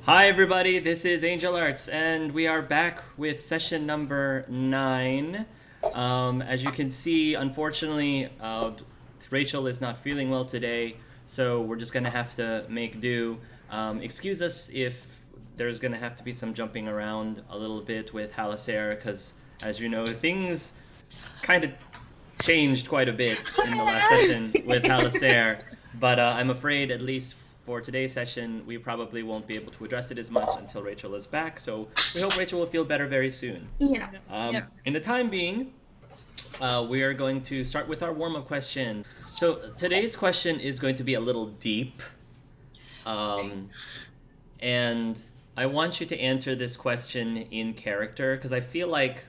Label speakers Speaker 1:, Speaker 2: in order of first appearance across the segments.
Speaker 1: Hi everybody, this is Angel Arts, and we are back with session number 9. As you can see, unfortunately, Rachel is not feeling well today, so we're just gonna have to make do. Excuse us if there's gonna have to be some jumping around a little bit with Haliserre, because as you know, things kind of changed quite a bit in the last session with Haliserre, but I'm afraid, at least for today's session, we probably won't be able to address it as much until Rachel is back. So we hope Rachel will feel better very soon.
Speaker 2: Yeah.
Speaker 1: In the time being, we are going to start with our warm up question. So today's question is going to be a little deep. Um, and I want you to answer this question in character because I feel like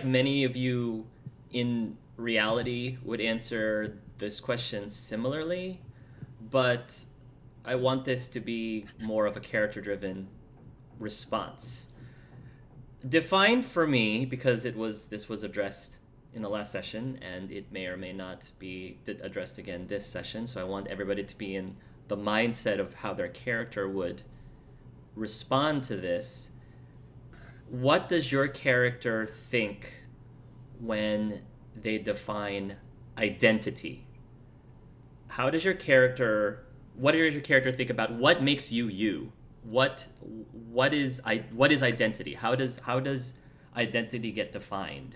Speaker 1: many of you in reality would answer this question similarly, but I want this to be more of a character driven response. Define for me, because this was addressed in the last session and it may or may not be addressed again this session, so I want everybody to be in the mindset of how their character would respond to this. What does your character think when they define identity? How does your character what does your character think about what makes you you? What is identity? How does identity get defined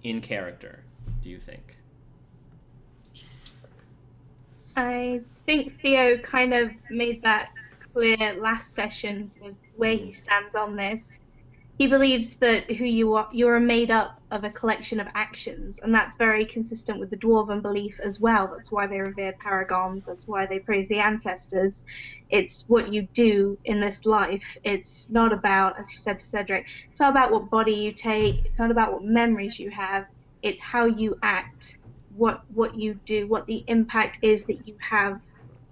Speaker 1: in character, do you think?
Speaker 2: I think Theo kind of made that clear last session with where he
Speaker 1: Mm-hmm.
Speaker 2: stands on this. He believes that who you are made up of a collection of actions, and that's very consistent with the dwarven belief as well. That's why they revere paragons, that's why they praise the ancestors. It's what you do in this life. It's not about, as he said to Cedric, it's not about what body you take, it's not about what memories you have, it's how you act, what you do, what the impact is that you have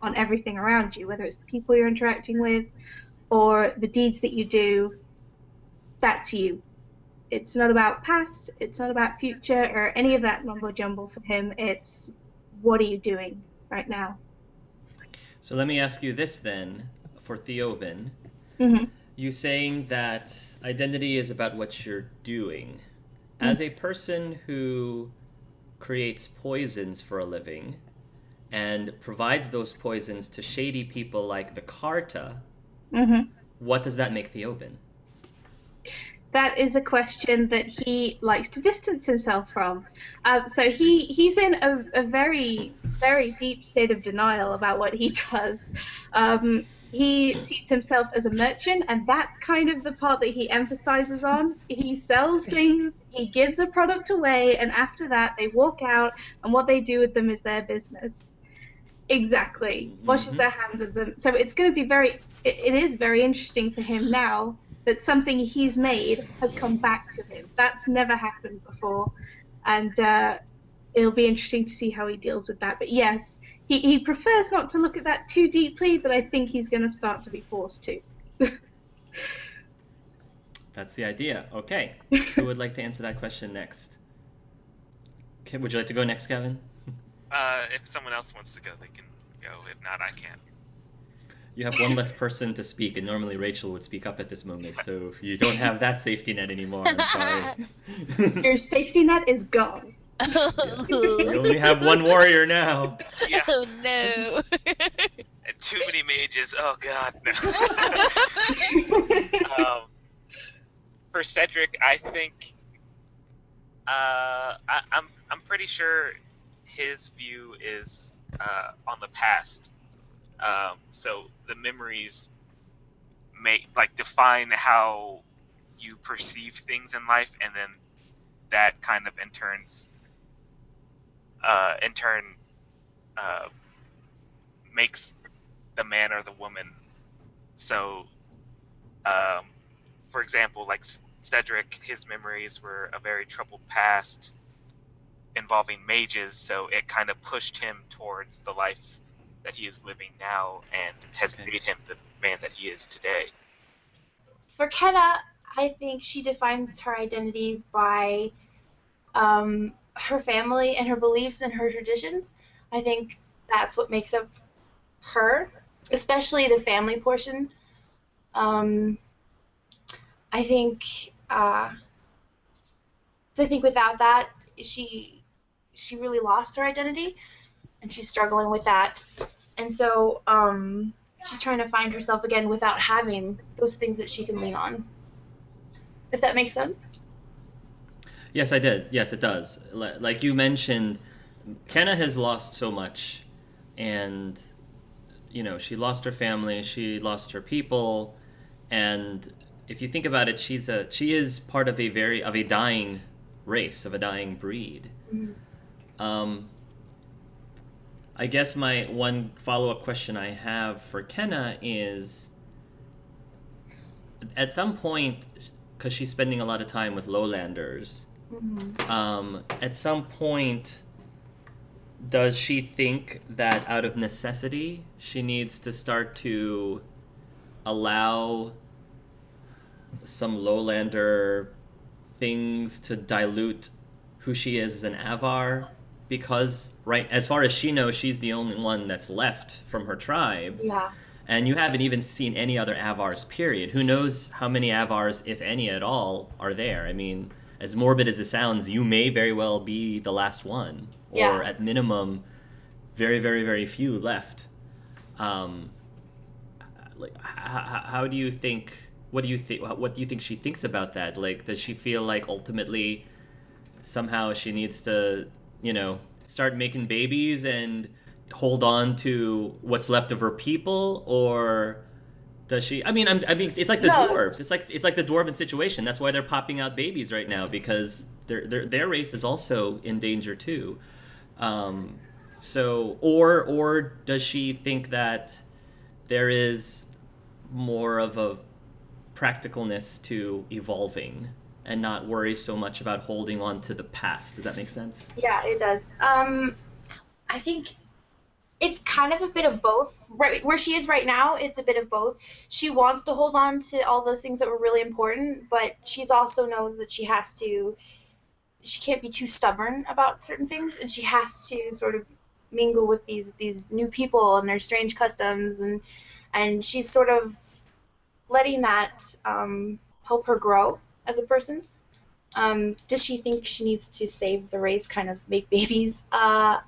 Speaker 2: on everything around you, whether it's the people you're interacting with or the deeds that you do. That's you. It's not about past, it's not about future or any of that mumbo jumbo for him. It's what are you doing right now?
Speaker 1: So let me ask you this then, for Theoben.
Speaker 2: Mm-hmm.
Speaker 1: You saying that identity is about what you're doing. As
Speaker 2: Mm-hmm.
Speaker 1: a person who creates poisons for a living and provides those poisons to shady people like the Carta,
Speaker 2: Mm-hmm.
Speaker 1: what does that make Theoben?
Speaker 2: That is a question that he likes to distance himself from. So he's in a very deep state of denial about what he does. He sees himself as a merchant, and that's kind of the part that he emphasizes on. He sells things, he gives a product away, and after that they walk out, and what they do with them is their business. Exactly. Washes
Speaker 1: Mm-hmm.
Speaker 2: their hands of them. So it's going to be it is very interesting for him now that something he's made has come back to him. That's never happened before. And it'll be interesting to see how he deals with that. But yes, he prefers not to look at that too deeply, but I think he's going to start to be forced to.
Speaker 1: That's the idea. Okay. Who would like to answer that question next? Would you like to go next, Kevin?
Speaker 3: If someone else wants to go, they can go. If not, I can.
Speaker 1: You have one less person to speak, and normally Rachel would speak up at this moment, so you don't have that safety net anymore. I'm sorry.
Speaker 2: Your safety net is gone.
Speaker 1: Yes. You only have one warrior now.
Speaker 3: Yeah.
Speaker 4: Oh no.
Speaker 3: And too many mages. Oh god, no. For Cedric, I think I'm pretty sure his view is on the past. So the memories define how you perceive things in life, and then that kind of in turn uh, makes the man or the woman. So, um, for example, like Cedric, his memories were a very troubled past involving mages, so it kind of pushed him towards the life that he is living now and has
Speaker 1: Okay.
Speaker 3: made him the man that he is today.
Speaker 5: For Kenna, I think she defines her identity by her family and her beliefs and her traditions. I think that's what makes up her, especially the family portion. I think so I think without that, she really lost her identity, and she's struggling with that. And so she's trying to find herself again without having those things that she can lean on. If that makes sense.
Speaker 1: Yes, I did. Yes, it does. Like you mentioned, Kenna has lost so much, and she lost her family, she lost her people, and if you think about it, she is part of a dying race, of a dying breed.
Speaker 5: Mm-hmm.
Speaker 1: I guess my one follow-up question I have for Kenna is, at some point, because she's spending a lot of time with lowlanders, at some point, does she think that out of necessity she needs to start to allow some lowlander things to dilute who she is as an Avar? Because, right, as far as she knows, she's the only one that's left from her tribe.
Speaker 5: Yeah.
Speaker 1: And you haven't even seen any other Avars, period. Who knows how many Avars, if any at all, are there? I mean, as morbid as it sounds, you may very well be the last one. Or at minimum, very, very, very few left. How do you think... What do you think she thinks about that? Like, does she feel like ultimately somehow she needs to, start making babies and hold on to what's left of her people, or does she? I mean, it's like the dwarves. It's like the dwarven situation. That's why they're popping out babies right now, because their race is also in danger too. So, or does she think that there is more of a practicalness to evolving and not worry so much about holding on to the past? Does that make sense?
Speaker 5: Yeah, it does. I think it's kind of a bit of both. Right where she is right now, it's a bit of both. She wants to hold on to all those things that were really important, but she's also knows that she can't be too stubborn about certain things, and she has to sort of mingle with these new people and their strange customs, and she's sort of letting that help her grow as a person. Does she think she needs to save the race, kind of make babies? I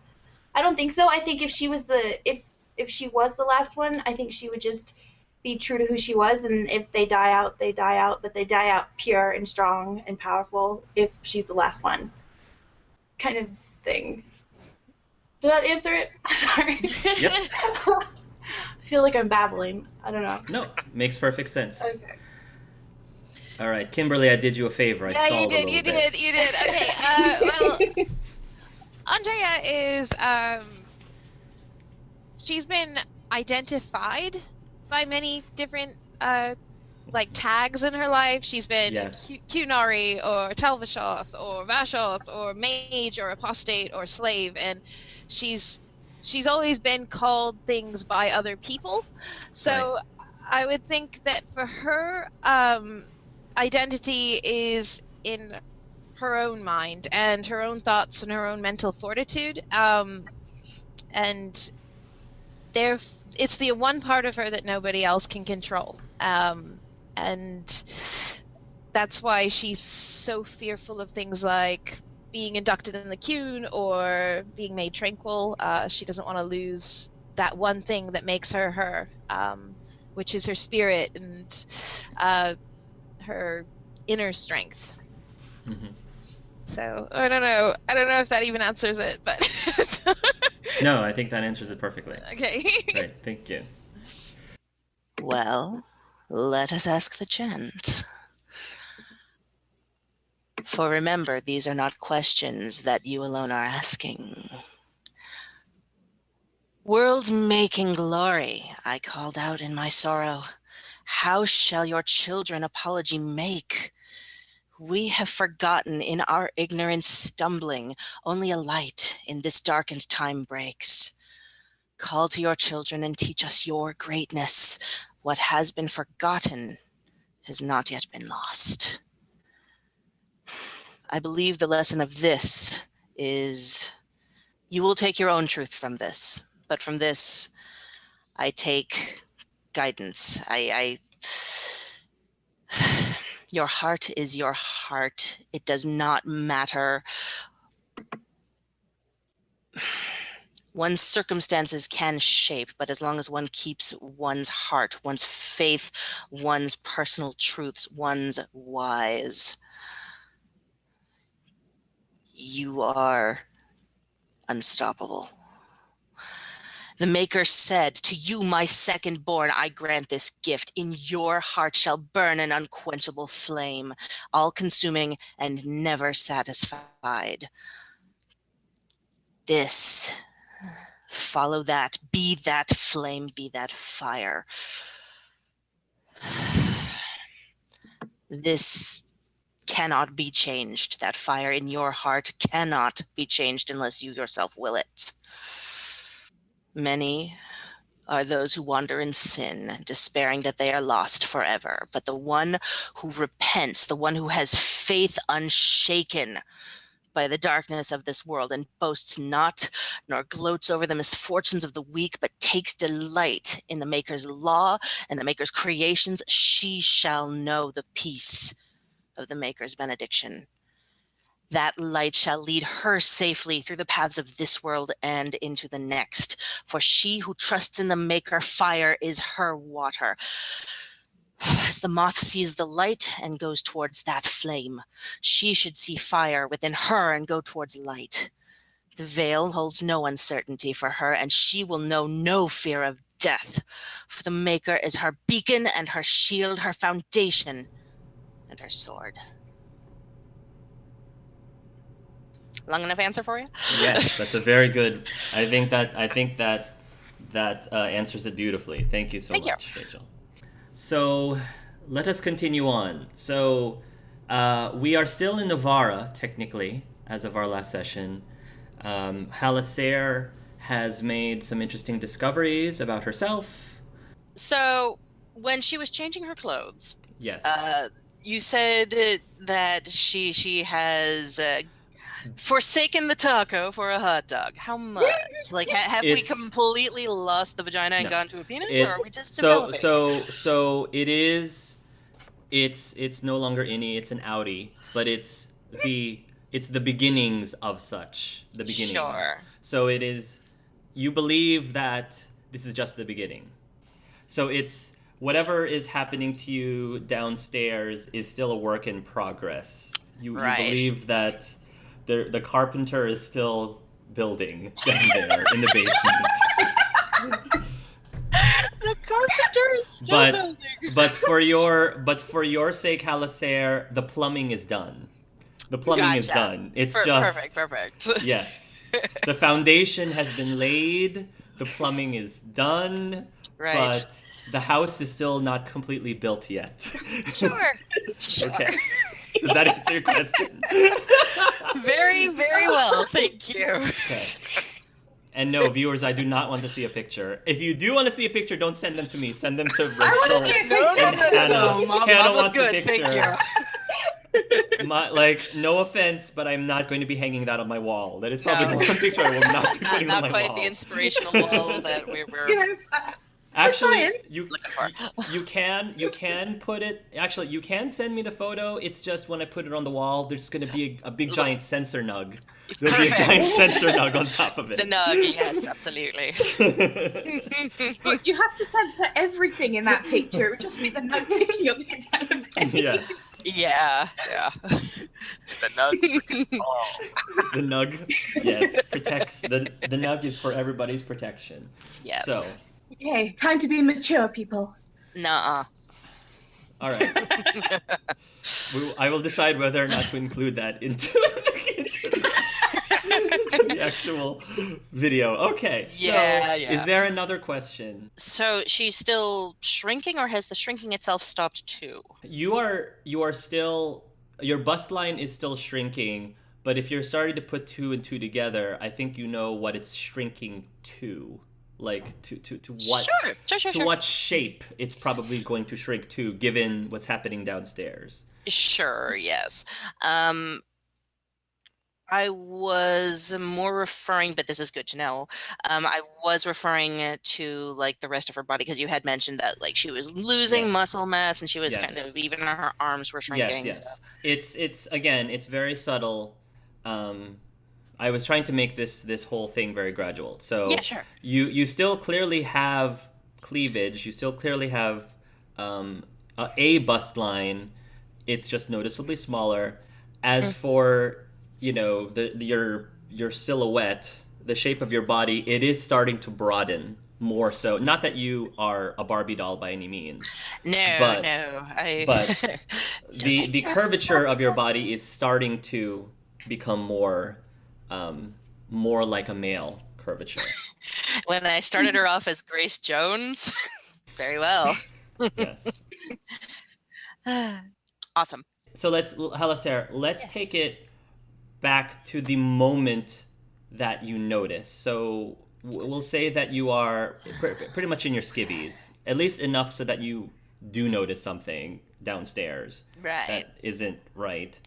Speaker 5: don't think so. I think if she was if she was the last one, I think she would just be true to who she was, and if they die out, they die out, but they die out pure and strong and powerful if she's the last one. Kind of thing. Did that answer it? Sorry.
Speaker 1: Yep.
Speaker 5: I feel like I'm babbling. I don't know.
Speaker 1: No, makes perfect sense.
Speaker 5: Okay.
Speaker 1: All right, Kimberly, I did you a favor. I stalled a little bit.
Speaker 4: You did. Okay. Well, Andreia is she's been identified by many different tags in her life. She's been Qunari or Telvishoth or Vashoth or mage or apostate or slave, and she's always been called things by other people. So I would think that for her, identity is in her own mind and her own thoughts and her own mental fortitude, and it's the one part of her that nobody else can control, and that's why she's so fearful of things like being inducted in the Qun or being made tranquil. She doesn't want to lose that one thing that makes her her, which is her spirit and her inner strength.
Speaker 1: Mm-hmm.
Speaker 4: So I don't know if that even answers it, but
Speaker 1: no, I think that answers it perfectly.
Speaker 4: Okay.
Speaker 1: Great, thank you.
Speaker 6: Well, let us ask the gent. For remember, these are not questions that you alone are asking. World-making glory, I called out in my sorrow. How shall your children apology make? We have forgotten in our ignorance stumbling, only a light in this darkened time breaks. Call to your children and teach us your greatness. What has been forgotten has not yet been lost. I believe the lesson of this is you will take your own truth from this, but from this I take guidance. I Your heart is your heart. It does not matter. One's circumstances can shape, but as long as one keeps one's heart, one's faith, one's personal truths, one's whys, you are unstoppable. The Maker said, "To you, my second-born, I grant this gift. In your heart shall burn an unquenchable flame, all-consuming and never satisfied." This, follow that, be that flame, be that fire. This cannot be changed. That fire in your heart cannot be changed unless you yourself will it. Many are those who wander in sin, despairing that they are lost forever. But the one who repents, the one who has faith unshaken by the darkness of this world and boasts not, nor gloats over the misfortunes of the weak, but takes delight in the Maker's law and the Maker's creations, she shall know the peace of the Maker's benediction. That light shall lead her safely through the paths of this world and into the next. For she who trusts in the Maker, fire is her water. As the moth sees the light and goes towards that flame, she should see fire within her and go towards light. The veil holds no uncertainty for her, and she will know no fear of death. For the Maker is her beacon and her shield, her foundation and her sword. Long enough answer for you?
Speaker 1: Yes, that's a very good. I think that answers it beautifully. Thank you so much, Rachel. So let us continue on. So we are still in Novara, technically, as of our last session. Haliserre has made some interesting discoveries about herself.
Speaker 6: So when she was changing her clothes,
Speaker 1: yes,
Speaker 6: you said that she has forsaken the taco for a hot dog. How much? Like, have we completely lost the vagina and gone to a penis, or are we just developing?
Speaker 1: So it is. It's no longer innie. It's an outie, but it's the beginnings of such. The beginning.
Speaker 6: Sure.
Speaker 1: So it is. You believe that this is just the beginning. So it's whatever is happening to you downstairs is still a work in progress. You believe that the carpenter is still building down there in the basement.
Speaker 6: The carpenter is still building.
Speaker 1: But for your sake, Haliserre, the plumbing is done. The plumbing is done. It's just
Speaker 6: perfect.
Speaker 1: Yes. The foundation has been laid. The plumbing is done.
Speaker 6: Right.
Speaker 1: But the house is still not completely built yet.
Speaker 6: Sure.
Speaker 1: Okay. Does that answer your question?
Speaker 6: Very, very well. Thank you.
Speaker 1: Okay. And no, viewers, I do not want to see a picture. If you do want to see a picture, don't send them to me. Send them to Rachel and Hannah. Hannah wants a picture.
Speaker 6: Thank
Speaker 1: you. No offense, but I'm not going to be hanging that on my wall. That is probably the one picture I will not be putting on my wall.
Speaker 6: Not quite the inspirational wall that we were...
Speaker 1: Actually, you can put it. Actually, you can send me the photo. It's just when I put it on the wall, there's going to be a big giant sensor nug. There'll be a giant sensor nug on top of it.
Speaker 6: The nug, yes, absolutely.
Speaker 2: But you have to censor everything in that picture. It would just be the nug taking up the entire page.
Speaker 1: Yes.
Speaker 6: Yeah.
Speaker 3: The nug protects all.
Speaker 1: The nug, yes, protects. The nug is for everybody's protection.
Speaker 6: Yes.
Speaker 1: So.
Speaker 2: Okay, time to be mature, people.
Speaker 6: Nuh-uh.
Speaker 1: All right. I will decide whether or not to include that into the actual video. Okay. So
Speaker 6: yeah.
Speaker 1: Is there another question?
Speaker 6: So she's still shrinking, or has the shrinking itself stopped too?
Speaker 1: You are still, your bust line is still shrinking, but if you're starting to put two and two together, I think you know what it's shrinking to. Like to what
Speaker 6: Sure.
Speaker 1: what shape it's probably going to shrink to, given what's happening downstairs.
Speaker 6: Sure, yes. I was more referring, but this is good to know. I was referring to like the rest of her body because you had mentioned that like she was losing
Speaker 1: Yes.
Speaker 6: muscle mass and she was
Speaker 1: Yes.
Speaker 6: kind of even her arms were shrinking.
Speaker 1: Yes.
Speaker 6: So.
Speaker 1: It's again, it's very subtle. I was trying to make this whole thing very gradual. So
Speaker 6: Yeah, sure.
Speaker 1: you still clearly have cleavage. You still clearly have a bust line. It's just noticeably smaller. As for your silhouette, the shape of your body, it is starting to broaden more so. Not that you are a Barbie doll by any means.
Speaker 6: No,
Speaker 1: but,
Speaker 6: no.
Speaker 1: But the curvature of your body is starting to become more like a male curvature.
Speaker 6: When I started her off as Grace Jones, very well.
Speaker 1: Yes.
Speaker 6: Awesome.
Speaker 1: So let's take it back to the moment that you notice. So we'll say that you are pretty much in your skivvies, at least enough so that you do notice something downstairs that isn't right.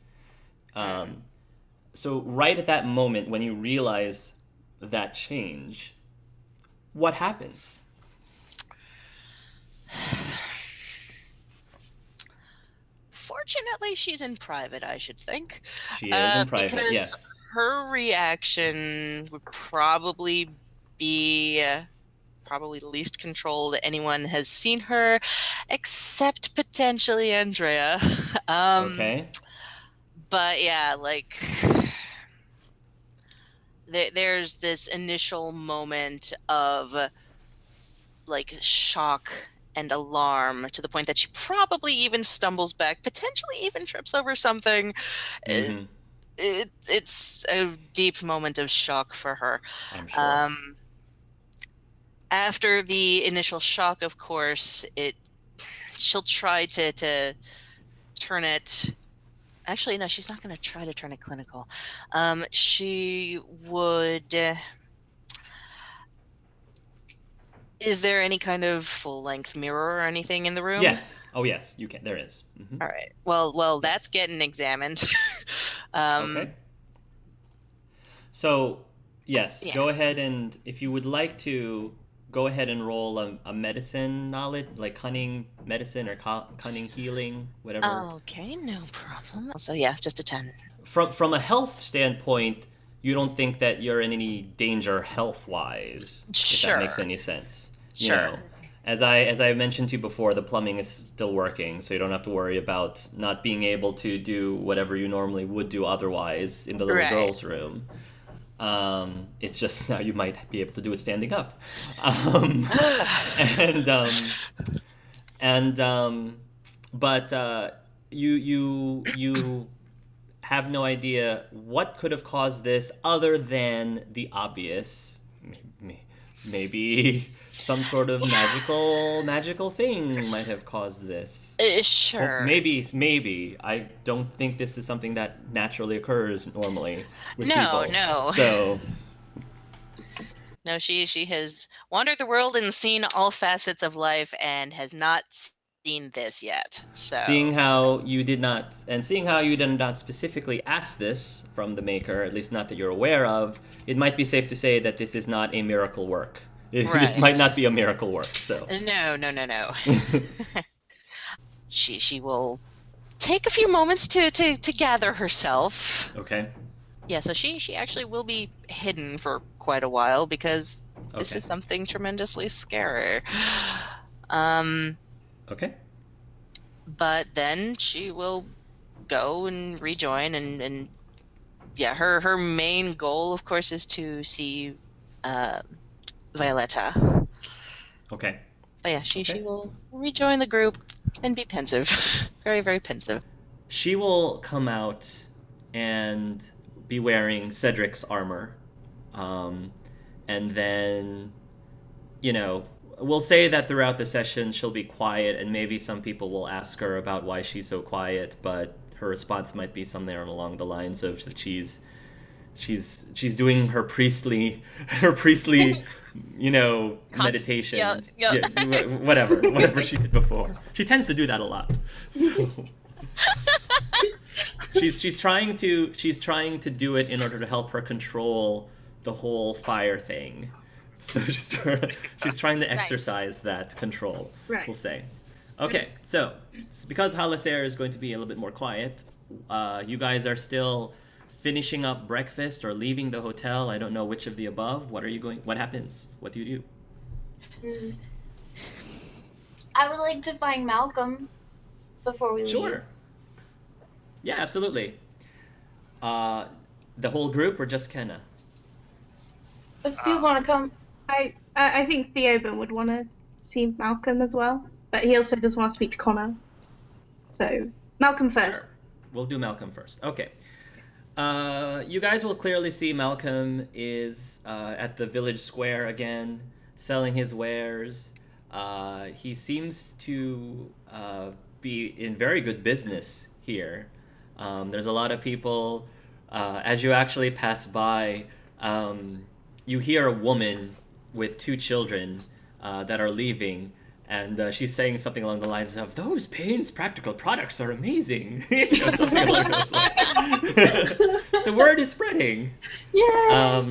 Speaker 1: So right at that moment when you realize that change, what happens?
Speaker 6: Fortunately, she's in private, I should think.
Speaker 1: She is in private,
Speaker 6: because
Speaker 1: yes.
Speaker 6: Her reaction would probably be probably the least controlled anyone has seen her, except potentially Andreia.
Speaker 1: Okay.
Speaker 6: But yeah, like there's this initial moment of like shock and alarm to the point that she probably even stumbles back, potentially even trips over something.
Speaker 1: Mm-hmm.
Speaker 6: It's a deep moment of shock for her.
Speaker 1: I'm sure.
Speaker 6: After the initial shock, of course, she'll try to turn it. Actually, no, she's not going to try to turn it clinical. She would. Is there any kind of full-length mirror or anything in the room?
Speaker 1: Yes. Oh, yes. You can. There is. Mm-hmm.
Speaker 6: All right. Well, that's getting examined.
Speaker 1: Okay. So, yes,
Speaker 6: Yeah.
Speaker 1: go ahead and if you would like to, go ahead and roll a medicine knowledge, like cunning medicine or cunning healing, whatever.
Speaker 6: Okay, no problem. So yeah, just a 10.
Speaker 1: From a health standpoint, you don't think that you're in any danger health-wise,
Speaker 6: Sure.
Speaker 1: if that makes any sense.
Speaker 6: Sure.
Speaker 1: You know, as I mentioned to you before, the plumbing is still working, so you don't have to worry about not being able to do whatever you normally would do otherwise in the little girl's room. It's just now you might be able to do it standing up. But you have no idea what could have caused this other than the obvious. Maybe some sort of magical thing might have caused this.
Speaker 6: Sure.
Speaker 1: Maybe. I don't think this is something that naturally occurs normally with people.
Speaker 6: No.
Speaker 1: So.
Speaker 6: No, she has wandered the world and seen all facets of life and has not seen this yet. So
Speaker 1: seeing how you did not specifically ask this from the maker, at least not that you're aware of, it might be safe to say that this is not a miracle work. This might not be a miracle work. So
Speaker 6: no. She will take a few moments to gather herself.
Speaker 1: Okay.
Speaker 6: Yeah, so she actually will be hidden for quite a while because this is something tremendously scary.
Speaker 1: Okay.
Speaker 6: But then she will go and rejoin and yeah, her main goal, of course, is to see Violetta.
Speaker 1: Okay.
Speaker 6: But yeah, she will rejoin the group and be pensive. Very, very pensive.
Speaker 1: She will come out and be wearing Cedric's armor. And then, we'll say that throughout the session she'll be quiet, and maybe some people will ask her about why she's so quiet, but her response might be somewhere along the lines of that she's doing her priestly meditations. Whatever she did before. She tends to do that a lot. So. she's trying to do it in order to help her control the whole fire thing. So she's trying to exercise that control.
Speaker 2: Right.
Speaker 1: We'll say. Okay, so because Haliserre is going to be a little bit more quiet, you guys are still finishing up breakfast or leaving the hotel. I don't know which of the above. What happens? What do you do?
Speaker 5: I would like to find Malcolm before we leave.
Speaker 1: Sure. Yeah, absolutely. The whole group or just Kenna?
Speaker 5: If you want to come.
Speaker 2: I think Theoben would want to see Malcolm as well, but he also does want to speak to Connor. So Malcolm first.
Speaker 1: Sure. We'll do Malcolm first. Okay. You guys will clearly see Malcolm is at the village square again, selling his wares. He seems to be in very good business here. There's a lot of people. As you actually pass by, you hear a woman with 2 children that are leaving, and she's saying something along the lines of, "Those Payne's practical products are amazing." Something along those lines. So word is spreading.
Speaker 5: Yeah.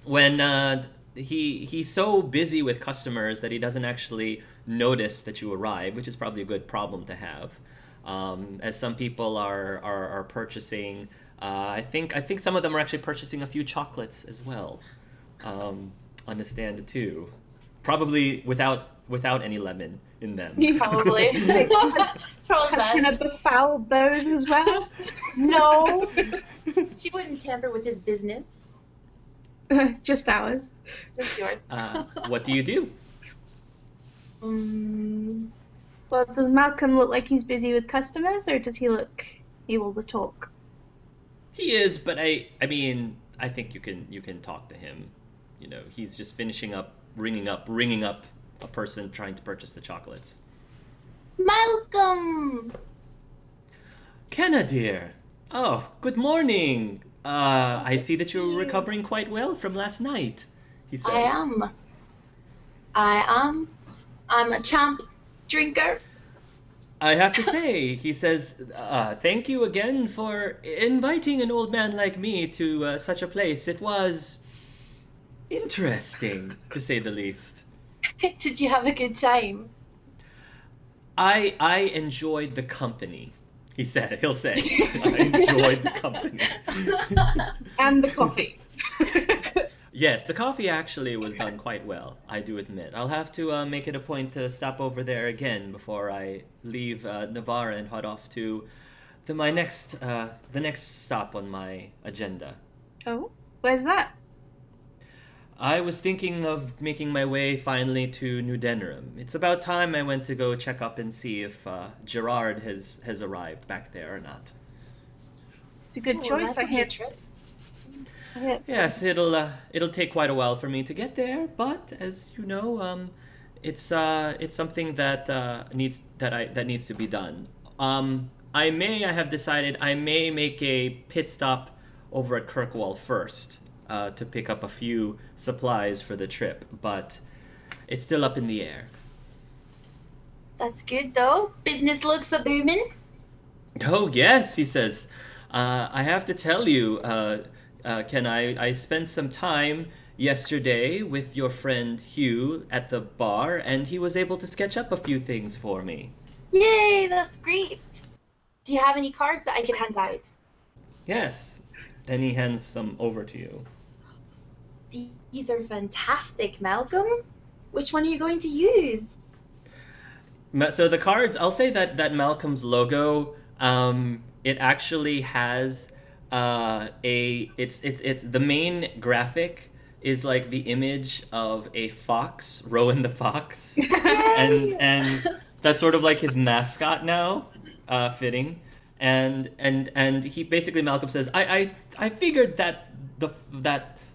Speaker 1: When he's so busy with customers that he doesn't actually notice that you arrive, which is probably a good problem to have. As some people are purchasing, I think some of them are actually purchasing a few chocolates as well, on the stand too, probably without any lemon in them.
Speaker 5: Probably. Totally
Speaker 2: Can I
Speaker 5: best.
Speaker 2: befoul those as well?
Speaker 5: No. She wouldn't tamper with his business.
Speaker 2: Just ours.
Speaker 5: Just yours.
Speaker 1: What do you do?
Speaker 2: Well, does Malcolm look like he's busy with customers, or does he look able to talk?
Speaker 1: He is, but I mean, I think you can talk to him. You know, he's just finishing up, ringing up a person trying to purchase the chocolates.
Speaker 5: Malcolm!
Speaker 1: Kenna, dear. Oh, good morning. I see that you're recovering quite well from last night, he says.
Speaker 5: I am. I'm a champ drinker.
Speaker 1: I have to say, he says, thank you again for inviting an old man like me to such a place. It was interesting, to say the least.
Speaker 5: Did you have a good time?
Speaker 1: I enjoyed the company, he'll say. I enjoyed the company.
Speaker 2: And the coffee.
Speaker 1: Yes, the coffee actually was done quite well, I do admit. I'll have to make it a point to stop over there again before I leave Navarre and head off to the next stop on my agenda.
Speaker 2: Oh, where's that?
Speaker 1: I was thinking of making my way finally to New Denerim. It's about time I went to go check up and see if Gerard has arrived back there or not.
Speaker 2: It's a good choice, I hear.
Speaker 1: Yes, it'll take quite a while for me to get there, but as you know, it's something that needs to be done. I have decided I may make a pit stop over at Kirkwall first to pick up a few supplies for the trip, but it's still up in the air.
Speaker 5: That's good though. Business looks a booming.
Speaker 1: Oh yes, he says. I have to tell you, Ken, I spent some time yesterday with your friend Hugh at the bar, and he was able to sketch up a few things for me.
Speaker 5: Yay, that's great. Do you have any cards that I can hand out?
Speaker 1: Yes. Then he hands some over to you.
Speaker 5: These are fantastic, Malcolm. Which one are you going to use?
Speaker 1: So the cards, I'll say that Malcolm's logo, it actually has it's the main graphic is like the image of a fox, Rowan the fox, and that's sort of like his mascot now, fitting, and he basically, Malcolm says, I figured that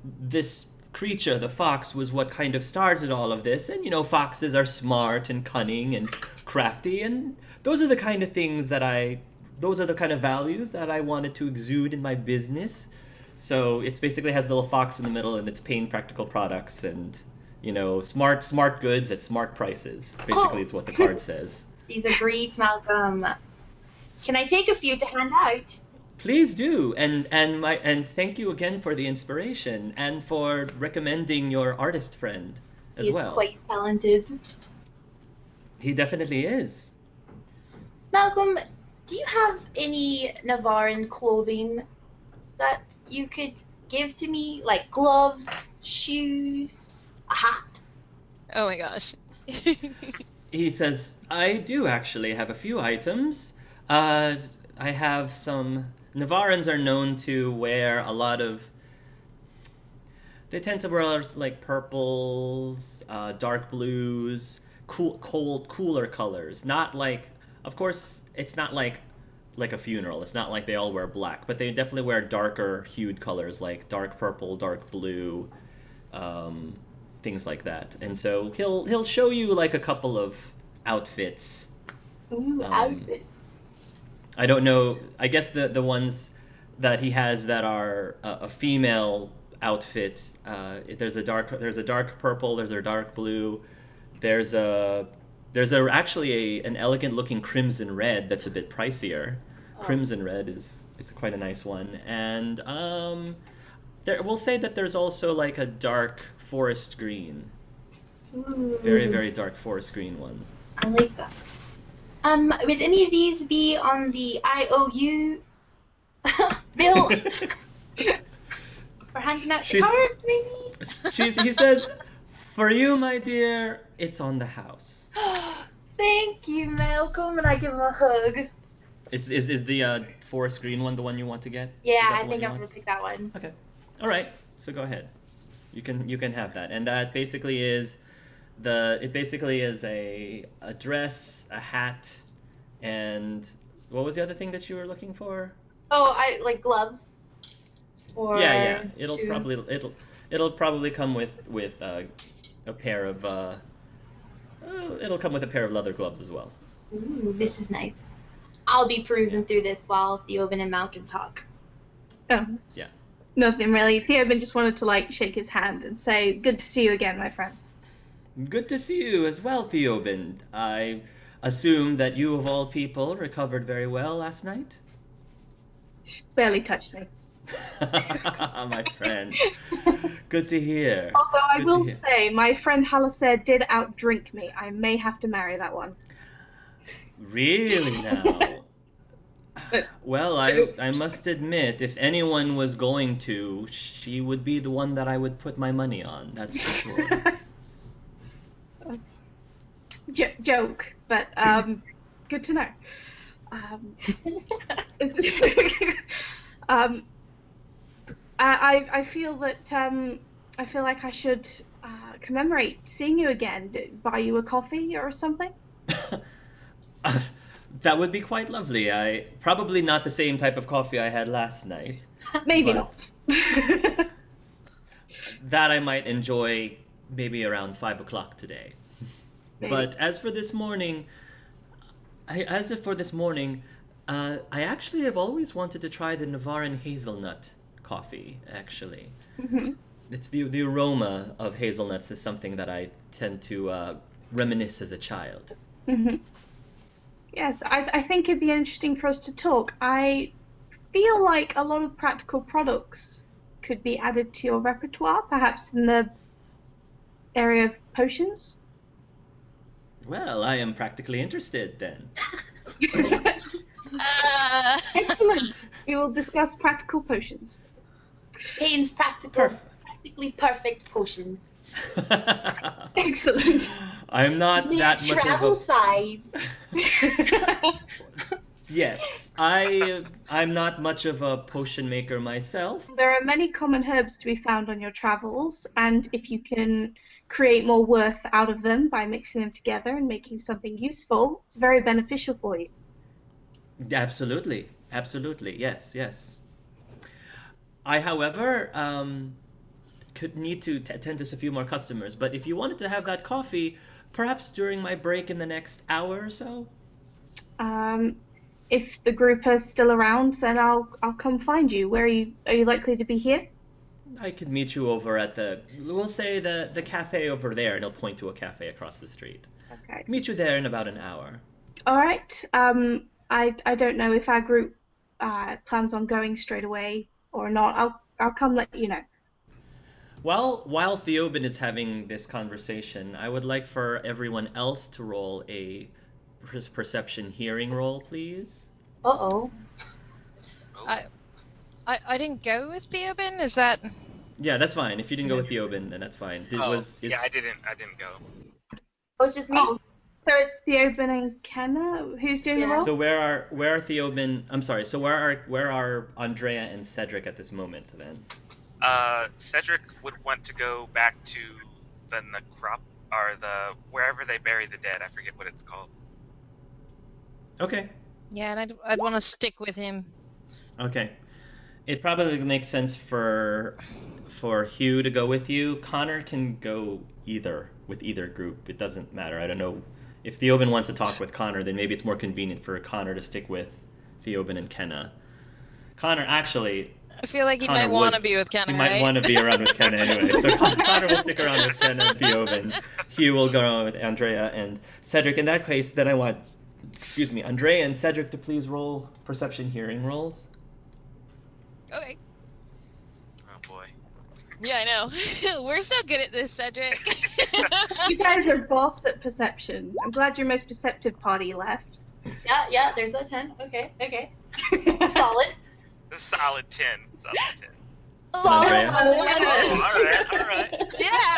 Speaker 1: this creature, the fox, was what kind of started all of this, and foxes are smart and cunning and crafty, and those are the kind of things those are the kind of values that I wanted to exude in my business. So it's basically has the little fox in the middle, and it's Payne practical products, and smart goods at smart prices. Basically, is what the card says.
Speaker 5: These are great, Malcolm. Can I take a few to hand out?
Speaker 1: Please do, and thank you again for the inspiration and for recommending your artist friend as
Speaker 5: He's
Speaker 1: well.
Speaker 5: quite talented.
Speaker 1: He definitely is.
Speaker 5: Malcolm, do you have any Navaran clothing that you could give to me? Like gloves, shoes, a hat?
Speaker 4: Oh my gosh.
Speaker 1: He says, I do actually have a few items. I have some... Navarans are known to wear a lot of... They tend to wear like purples, dark blues, cooler colors. Not like... Of course, it's not like a funeral. It's not like they all wear black, but they definitely wear darker hued colors like dark purple, dark blue, things like that. And so he'll show you like a couple of outfits.
Speaker 5: Ooh, outfits.
Speaker 1: I don't know. I guess the ones that he has that are a female outfit. There's a dark purple. There's a dark blue. There's actually an elegant looking crimson red that's a bit pricier. Oh. Crimson red is quite a nice one. And we'll say that there's also like a dark forest green.
Speaker 5: Ooh.
Speaker 1: Very, very dark forest green one.
Speaker 5: I like that. Would any of these be on the IOU bill? For handing out the cards, maybe?
Speaker 1: He says, for you, my dear, it's on the house.
Speaker 5: Thank you, Malcolm, and I give him a hug.
Speaker 1: Is the forest green one the one you want to get?
Speaker 5: Yeah, I think I'm gonna pick that one.
Speaker 1: Okay. All right. So go ahead. You can have that, and that basically is a dress, a hat, and what was the other thing that you were looking for?
Speaker 5: Oh, I like gloves. Or
Speaker 1: yeah. It'll
Speaker 5: shoes.
Speaker 1: probably come with a pair of it'll come with a pair of leather gloves as well.
Speaker 5: Ooh, this is nice. I'll be perusing through this while Theoben and Malcolm talk.
Speaker 2: Oh.
Speaker 1: Yeah.
Speaker 2: Nothing really. Theoben just wanted to like shake his hand and say, "Good to see you again, my friend."
Speaker 1: Good to see you as well, Theoben. I assume that you, of all people, recovered very well last night?
Speaker 2: Barely touched me.
Speaker 1: My friend. Good to hear.
Speaker 2: Although I will say, my friend Haliserre did outdrink me. I may have to marry that one.
Speaker 1: Really now? Well, I must admit, if anyone was going to, she would be the one that I would put my money on. That's for sure.
Speaker 2: Joke, but good to know. I feel like I should commemorate seeing you again. Buy you a coffee or something.
Speaker 1: That would be quite lovely. Probably not the same type of coffee I had last night.
Speaker 2: Maybe not.
Speaker 1: That I might enjoy maybe around 5 o'clock today. Maybe. But as for this morning, I actually have always wanted to try the Navaran hazelnut coffee, actually. Mm-hmm. It's the aroma of hazelnuts is something that I tend to reminisce as a child.
Speaker 2: Mm-hmm. Yes, I think it'd be interesting for us to talk. I feel like a lot of practical products could be added to your repertoire, perhaps in the area of potions.
Speaker 1: Well, I am practically interested then.
Speaker 2: Excellent. We will discuss practical potions.
Speaker 5: Payne's practically perfect potions.
Speaker 2: Excellent.
Speaker 1: I'm not that much
Speaker 5: travel
Speaker 1: of a...
Speaker 5: size.
Speaker 1: Yes, I'm not much of a potion maker myself.
Speaker 2: There are many common herbs to be found on your travels, and if you can create more worth out of them by mixing them together and making something useful, it's very beneficial for you.
Speaker 1: Absolutely, yes. I, however, could need to attend to a few more customers, but if you wanted to have that coffee, perhaps during my break in the next hour or so?
Speaker 2: If the group is still around, then I'll come find you. Are you likely to be here?
Speaker 1: I could meet you over at we'll say the cafe over there, and he'll point to a cafe across the street.
Speaker 2: Okay.
Speaker 1: Meet you there in about an hour.
Speaker 2: All right. I don't know if our group plans on going straight away or not. I'll come let you know.
Speaker 1: Well, while Theoben is having this conversation, I would like for everyone else to roll a perception hearing roll, please.
Speaker 5: Uh-oh.
Speaker 4: I didn't go with Theoben. Is that?
Speaker 1: Yeah, that's fine. If you didn't go with Theoben, then that's fine.
Speaker 3: Yeah, I didn't go.
Speaker 5: Oh, it's just me?
Speaker 2: Oh, so it's Theoben and Kenna? Who's doing the roll?
Speaker 1: So where are Theoben? I'm sorry. So where are Andreia and Cedric at this moment then?
Speaker 3: Cedric would want to go back to the or wherever they bury the dead. I forget what it's called.
Speaker 1: Okay.
Speaker 4: Yeah, and I'd want to stick with him.
Speaker 1: Okay. It probably makes sense for Hugh to go with you. Connor can go with either group. It doesn't matter. I don't know. If Theoben wants to talk with Connor, then maybe it's more convenient for Connor to stick with Theoben and Kenna. Connor, actually...
Speaker 4: I feel like he might want to be with Kenna,
Speaker 1: He might want to be around with Kenna anyway. So Connor will stick around with Kenna and Theoben. Hugh will go on with Andreia and Cedric. In that case, then I want, Andreia and Cedric to please roll perception hearing rolls.
Speaker 4: Okay.
Speaker 3: Oh boy.
Speaker 4: Yeah, I know. We're so good at this, Cedric.
Speaker 2: You guys are boss at perception. I'm glad your most perceptive party left.
Speaker 5: Yeah, there's a 10. Okay. Solid.
Speaker 3: Solid 10.
Speaker 5: Solid.
Speaker 1: Andreia?
Speaker 3: All right.
Speaker 4: Yeah.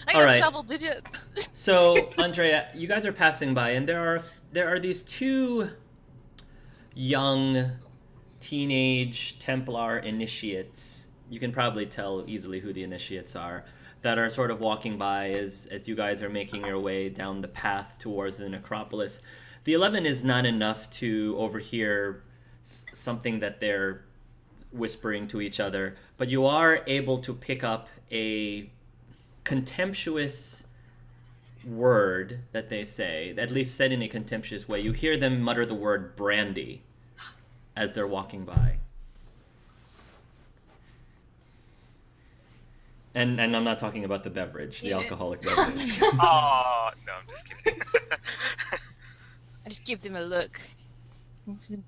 Speaker 4: I got
Speaker 1: Alright.
Speaker 4: double digits.
Speaker 1: So, Andreia, you guys are passing by, and there are these two young teenage Templar initiates. You can probably tell easily who the initiates are, that are sort of walking by as you guys are making your way down the path towards the Necropolis. The 11 is not enough to overhear something that they're whispering to each other, but you are able to pick up a contemptuous word that they say, at least said in a contemptuous way. You hear them mutter the word brandy as they're walking by. And I'm not talking about the beverage, the alcoholic beverage.
Speaker 3: Oh, no, I'm just kidding.
Speaker 4: I just give them a look.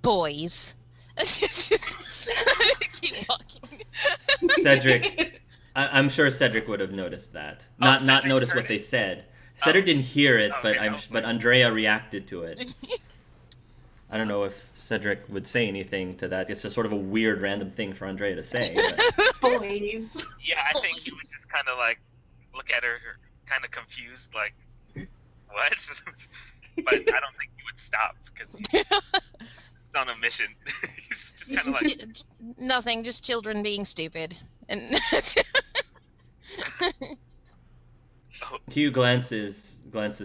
Speaker 4: Boys. Just keep walking.
Speaker 1: Cedric, I'm sure Cedric would have noticed that. Not
Speaker 3: Cedric
Speaker 1: noticed
Speaker 3: heard
Speaker 1: what they
Speaker 3: it.
Speaker 1: said. Cedric didn't hear it, but
Speaker 3: Okay,
Speaker 1: but Andreia reacted to it. I don't know if Cedric would say anything to that. It's just sort of a weird, random thing for Andreia to say. But...
Speaker 2: Boys.
Speaker 3: Yeah, I think he would just kind of like look at her, kind of confused, like, what? But I don't think he would stop because he's on a mission. He's just kind of like
Speaker 4: nothing, just children being stupid. And
Speaker 1: Hugh glances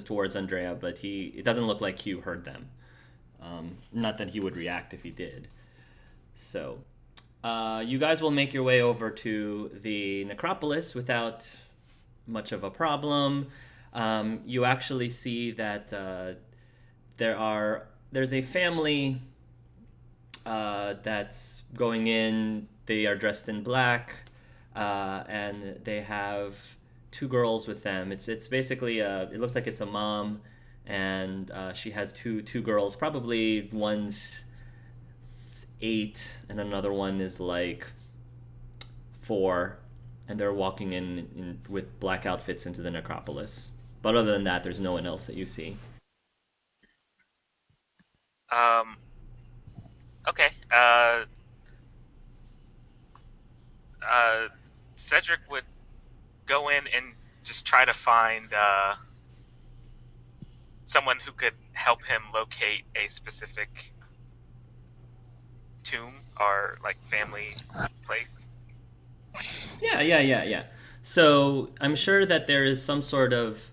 Speaker 1: towards Andreia, but it doesn't look like Hugh heard them. Not that he would react if he did. So, you guys will make your way over to the Necropolis without much of a problem. You actually see that there's a family that's going in. They are dressed in black, and they have two girls with them. It's basically it looks like it's a mom, and she has two girls. Probably one's 8 and another one is like 4, and they're walking in with black outfits into the Necropolis. But other than that, there's no one else that you see.
Speaker 3: Okay. Cedric would go in and just try to find someone who could help him locate a specific tomb or like family place.
Speaker 1: Yeah. So I'm sure that there is some sort of,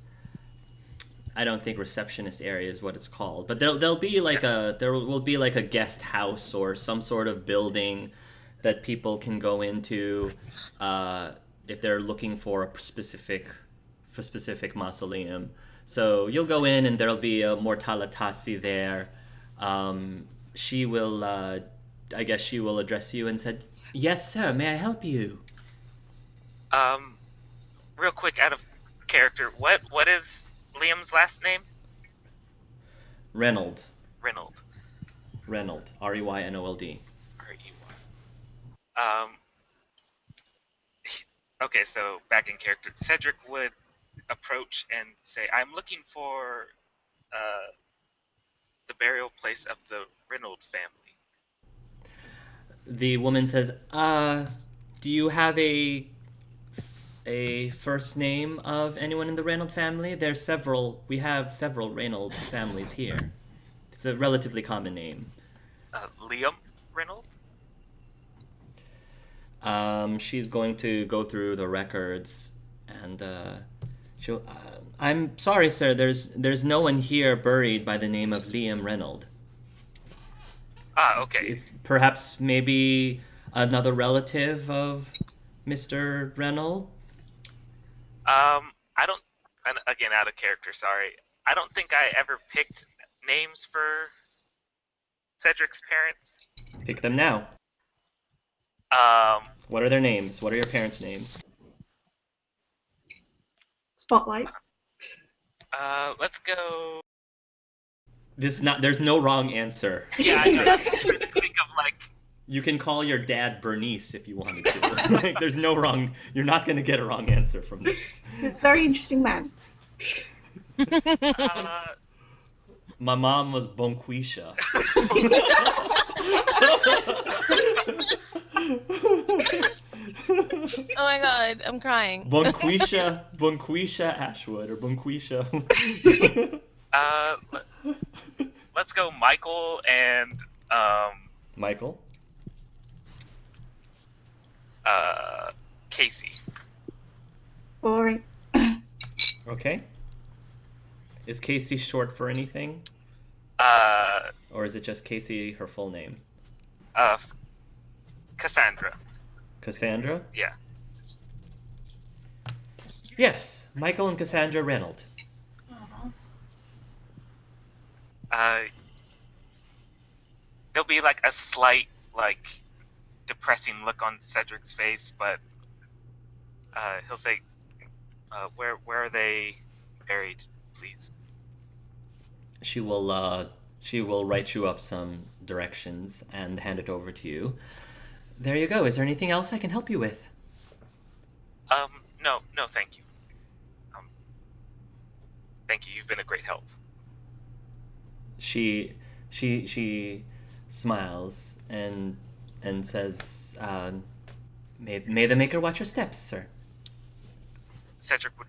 Speaker 1: I don't think receptionist area is what it's called, but there will be like a guest house or some sort of building that people can go into if they're looking for a specific mausoleum. So you'll go in and there'll be a Mortalatasi there. She will, I guess she will address you and said, "Yes, sir, may I help you?"
Speaker 3: Real quick, out of character, what is Liam's last name?
Speaker 1: Reynold.
Speaker 3: Reynold.
Speaker 1: Reynold. Reynold.
Speaker 3: R-E-Y. Okay, so back in character, Cedric would approach and say, "I'm looking for the burial place of the Reynold family."
Speaker 1: The woman says, do you have a first name of anyone in the Reynold family? We have several Reynolds families here. It's a relatively common name.
Speaker 3: Liam Reynold?
Speaker 1: She's going to go through the records, and she'll. I'm sorry, sir. There's no one here buried by the name of Liam Reynold.
Speaker 3: Okay.
Speaker 1: It's perhaps maybe another relative of Mr. Reynold.
Speaker 3: I don't. And again, out of character. Sorry. I don't think I ever picked names for Cedric's parents.
Speaker 1: Pick them now. What are their names? What are your parents' names?
Speaker 2: Spotlight.
Speaker 3: Let's go.
Speaker 1: There's no wrong answer.
Speaker 3: Yeah, I know. I'm just trying to think of like.
Speaker 1: You can call your dad Bernice if you wanted to. Like, there's no wrong. You're not going to get a wrong answer from this.
Speaker 2: He's a very interesting man.
Speaker 1: My mom was Bonquisha.
Speaker 4: Oh my god, I'm crying.
Speaker 1: Bonquisha Ashwood, or Bonquisha.
Speaker 3: Let's go Michael and
Speaker 1: Michael.
Speaker 3: Casey.
Speaker 2: Boring.
Speaker 1: Okay. Is Casey short for anything? Or is it just Casey, her full name?
Speaker 3: Cassandra.
Speaker 1: Cassandra?
Speaker 3: Yeah.
Speaker 1: Yes, Michael and Cassandra Reynold.
Speaker 3: There'll be like a slight, like, depressing look on Cedric's face, but he'll say, where are they buried, please?
Speaker 1: She will write you up some directions and hand it over to you. There you go. Is there anything else I can help you with?
Speaker 3: No, thank you. Thank you. You've been a great help.
Speaker 1: She smiles and says, "May the Maker watch your steps, sir."
Speaker 3: Cedric would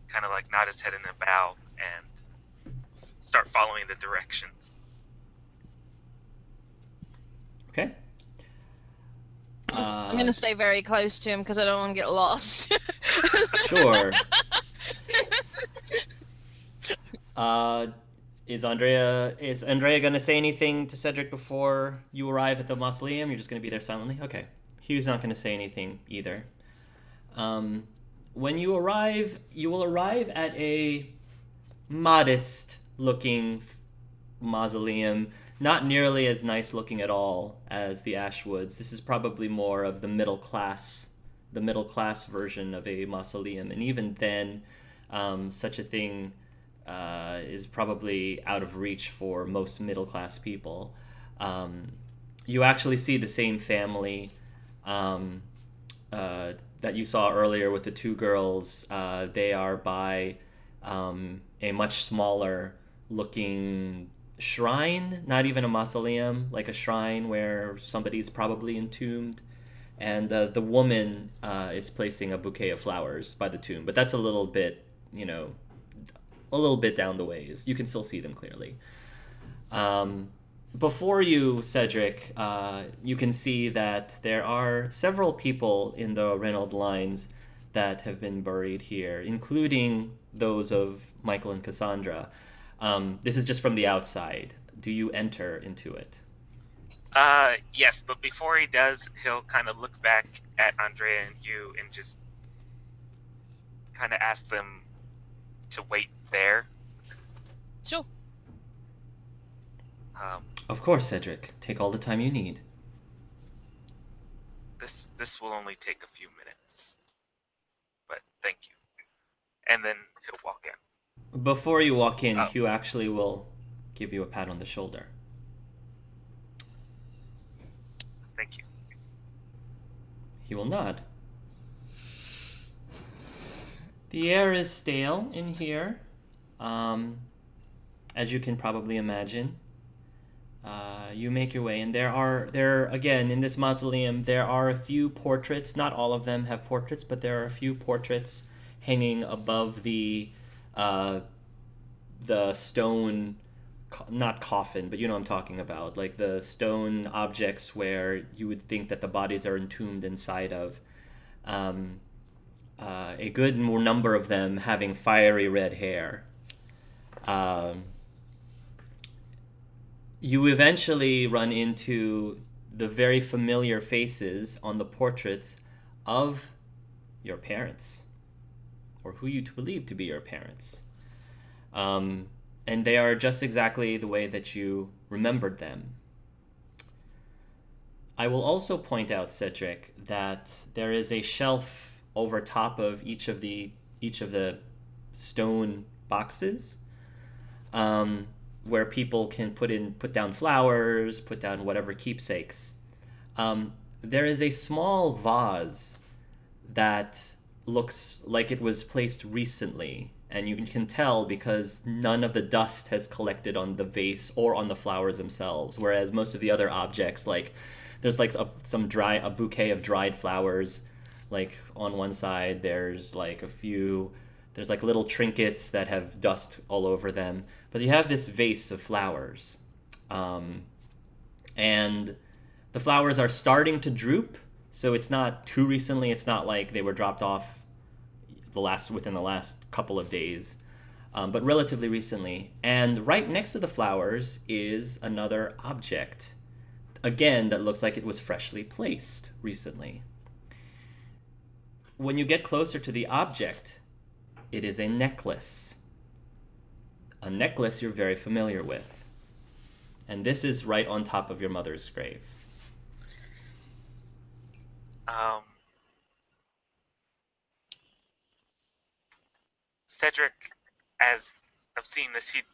Speaker 3: kind of like nod his head in a bow and start following the directions.
Speaker 1: Okay.
Speaker 4: I'm going to stay very close to him because I don't want to get lost.
Speaker 1: Sure. Is Andreia going to say anything to Cedric before you arrive at the mausoleum? You're just going to be there silently? Okay. Hugh's not going to say anything either. When you arrive, you will arrive at a modest-looking mausoleum. Not nearly as nice looking at all as the Ashwoods. This is probably more of the middle class version of a mausoleum, and even then, such a thing is probably out of reach for most middle class people. You actually see the same family that you saw earlier with the two girls. They are by a much smaller looking shrine, not even a mausoleum, like a shrine where somebody's probably entombed, and the woman is placing a bouquet of flowers by the tomb, but that's a little bit down the ways. You can still see them clearly. Before you, Cedric, you can see that there are several people in the Reynold lines that have been buried here, including those of Michael and Cassandra. This is just from the outside. Do you enter into it?
Speaker 3: Yes, but before he does, he'll kind of look back at Andreia and you and just kind of ask them to wait there.
Speaker 4: Sure.
Speaker 1: Of course, Cedric. Take all the time you need.
Speaker 3: This will only take a few minutes, but thank you. And then he'll walk in.
Speaker 1: Before you walk in, Hugh actually will give you a pat on the shoulder.
Speaker 3: Thank you.
Speaker 1: He will nod. The air is stale in here, as you can probably imagine. You make your way, and again, in this mausoleum, there are a few portraits. Not all of them have portraits, but there are a few portraits hanging above the stone, not coffin, but you know what I'm talking about, like the stone objects where you would think that the bodies are entombed inside of. A good number of them having fiery red hair. You eventually run into the very familiar faces on the portraits of your parents, or who you believe to be your parents. And they are just exactly the way that you remembered them. I will also point out, Cedric, that there is a shelf over top of each of the stone boxes, where people can put down flowers, put down whatever keepsakes. There is a small vase that looks like it was placed recently, and you can tell because none of the dust has collected on the vase or on the flowers themselves, whereas most of the other objects, like there's like a bouquet of dried flowers, like on one side, there's like little trinkets that have dust all over them. But you have this vase of flowers. And the flowers are starting to droop, so it's not too recently. It's not like they were dropped off within the last couple of days, but relatively recently. And right next to the flowers is another object, again, that looks like it was freshly placed recently. When you get closer to the object, it is a necklace. A necklace you're very familiar with. And this is right on top of your mother's grave.
Speaker 3: Cedric, as I've seen this, he'd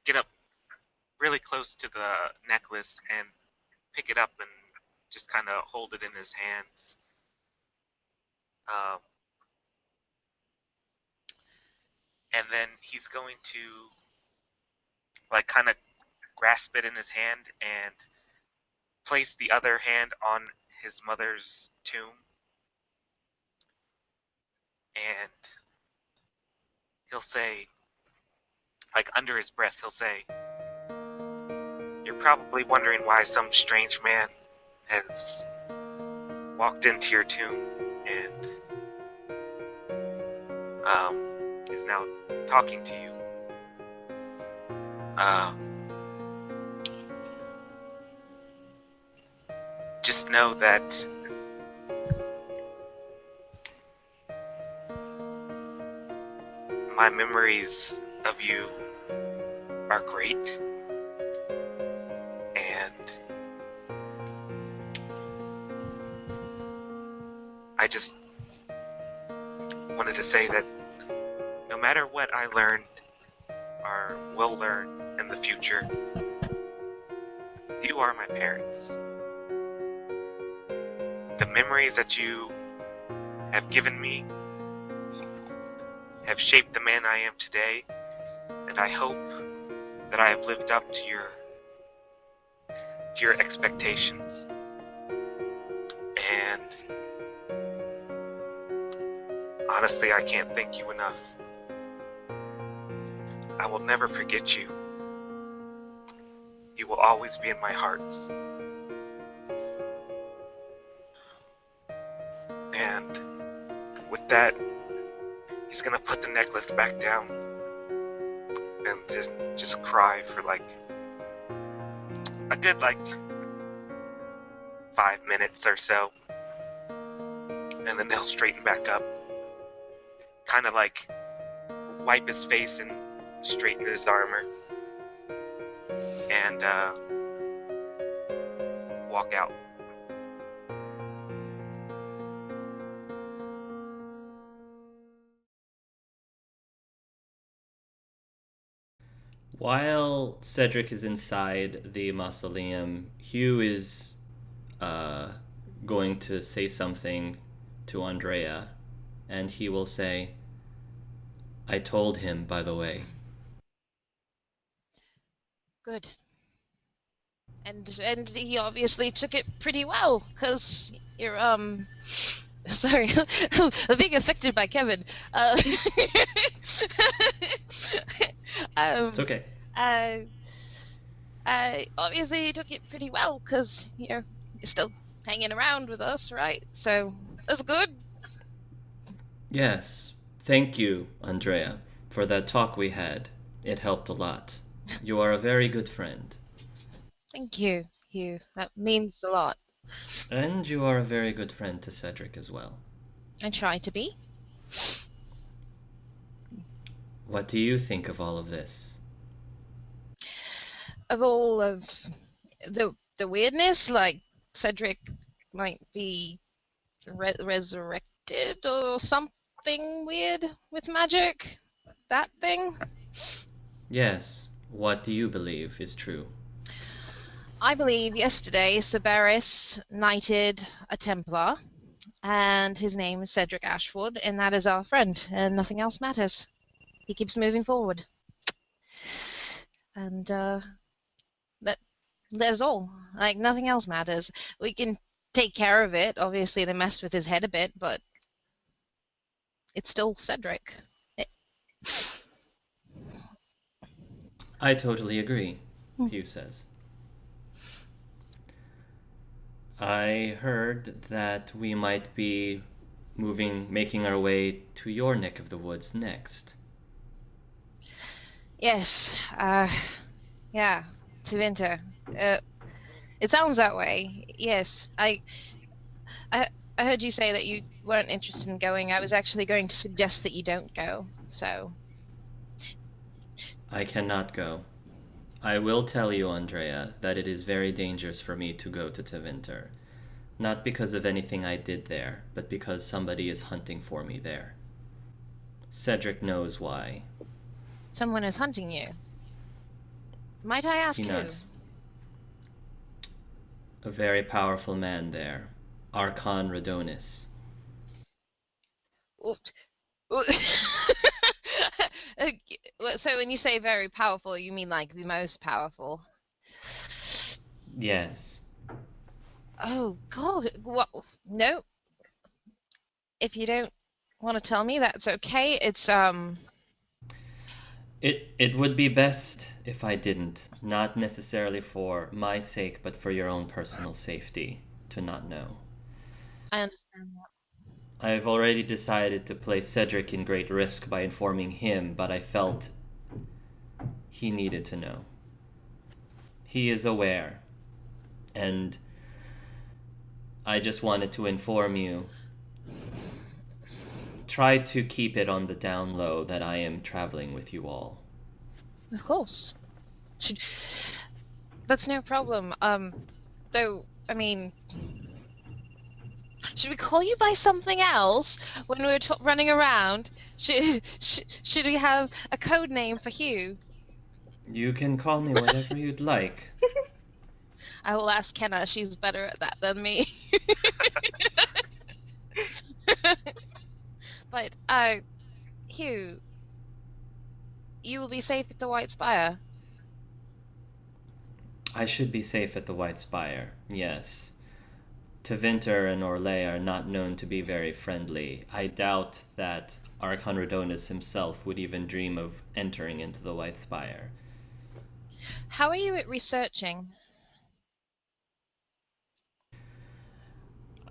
Speaker 3: get up really close to the necklace and pick it up and just kind of hold it in his hands. And then he's going to like kind of grasp it in his hand and place the other hand on his mother's tomb. And he'll say, like under his breath, he'll say, "You're probably wondering why some strange man has walked into your tomb and is now talking to you. Just know that my memories of you are great, and I just wanted to say that no matter what I learned or will learn in the future, you are my parents. The memories that you have given me have shaped the man I am today, and I hope that I have lived up to your expectations. And honestly, I can't thank you enough. I will never forget you. You will always be in my hearts. And with that, he's gonna put the necklace back down and just cry for like a good 5 minutes or so, and then he'll straighten back up, kind of like wipe his face and straighten his armor, and walk out.
Speaker 1: While Cedric is inside the mausoleum, Hugh is going to say something to Andreia, and he will say, I told him, by the way.
Speaker 4: Good. And he obviously took it pretty well, because you're, sorry, I'm being affected by Kevin.
Speaker 1: It's okay.
Speaker 4: Obviously he took it pretty well, because you're still hanging around with us, right? So, that's good.
Speaker 1: Yes. Thank you, Andreia, for that talk we had. It helped a lot. You are a very good friend.
Speaker 4: Thank you, Hugh. That means a lot.
Speaker 1: And you are a very good friend to Cedric as well.
Speaker 4: I try to be.
Speaker 1: What do you think of all of this?
Speaker 4: Of all of the weirdness, like Cedric might be resurrected or something weird with magic? That thing?
Speaker 1: Yes. What do you believe is true?
Speaker 4: I believe yesterday Cerberus knighted a Templar, and his name is Cedric Ashwood, and that is our friend, and nothing else matters. He keeps moving forward. And that's all. Like, nothing else matters. We can take care of it. Obviously, they messed with his head a bit, but it's still Cedric.
Speaker 1: I totally agree, Hugh says. I heard that we might be making our way to your neck of the woods next.
Speaker 4: Yes, yeah, to winter. It sounds that way. Yes, I heard you say that you weren't interested in going. I was actually going to suggest that you don't go, so...
Speaker 1: I cannot go. I will tell you, Andreia, that it is very dangerous for me to go to Tevinter. Not because of anything I did there, but because somebody is hunting for me there. Cedric knows why.
Speaker 4: Someone is hunting you. Might I ask
Speaker 1: He
Speaker 4: who?
Speaker 1: nods. A very powerful man there, Archon Radonis.
Speaker 4: So when you say very powerful, you mean like the most powerful?
Speaker 1: Yes.
Speaker 4: Oh God! What? No. If you don't want to tell me, that's okay. It's
Speaker 1: It would be best if I didn't, not necessarily for my sake, but for your own personal safety, to not know.
Speaker 4: I understand that.
Speaker 1: I've already decided to place Cedric in great risk by informing him, but I felt he needed to know. He is aware, and I just wanted to inform you. Try to keep it on the down low that I am traveling with you all.
Speaker 4: Of course. That's no problem. Though, I mean... Should we call you by something else when we're running around? Should we have a code name for Hugh?
Speaker 1: You can call me whatever you'd like.
Speaker 4: I will ask Kenna. She's better at that than me. But, Hugh, you will be safe at the White Spire.
Speaker 1: I should be safe at the White Spire, yes. Tevinter and Orlais are not known to be very friendly. I doubt that Archon Radonis himself would even dream of entering into the White Spire.
Speaker 4: How are you at researching?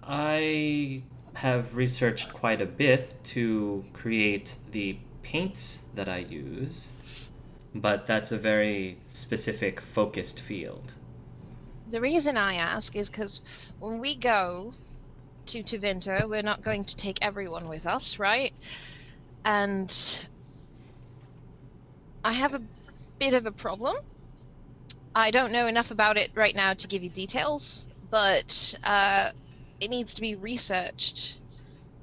Speaker 1: I have researched quite a bit to create the paints that I use, but that's a very specific, focused field.
Speaker 4: The reason I ask is because when we go to Tevinter, we're not going to take everyone with us, right? And I have a bit of a problem. I don't know enough about it right now to give you details, but it needs to be researched.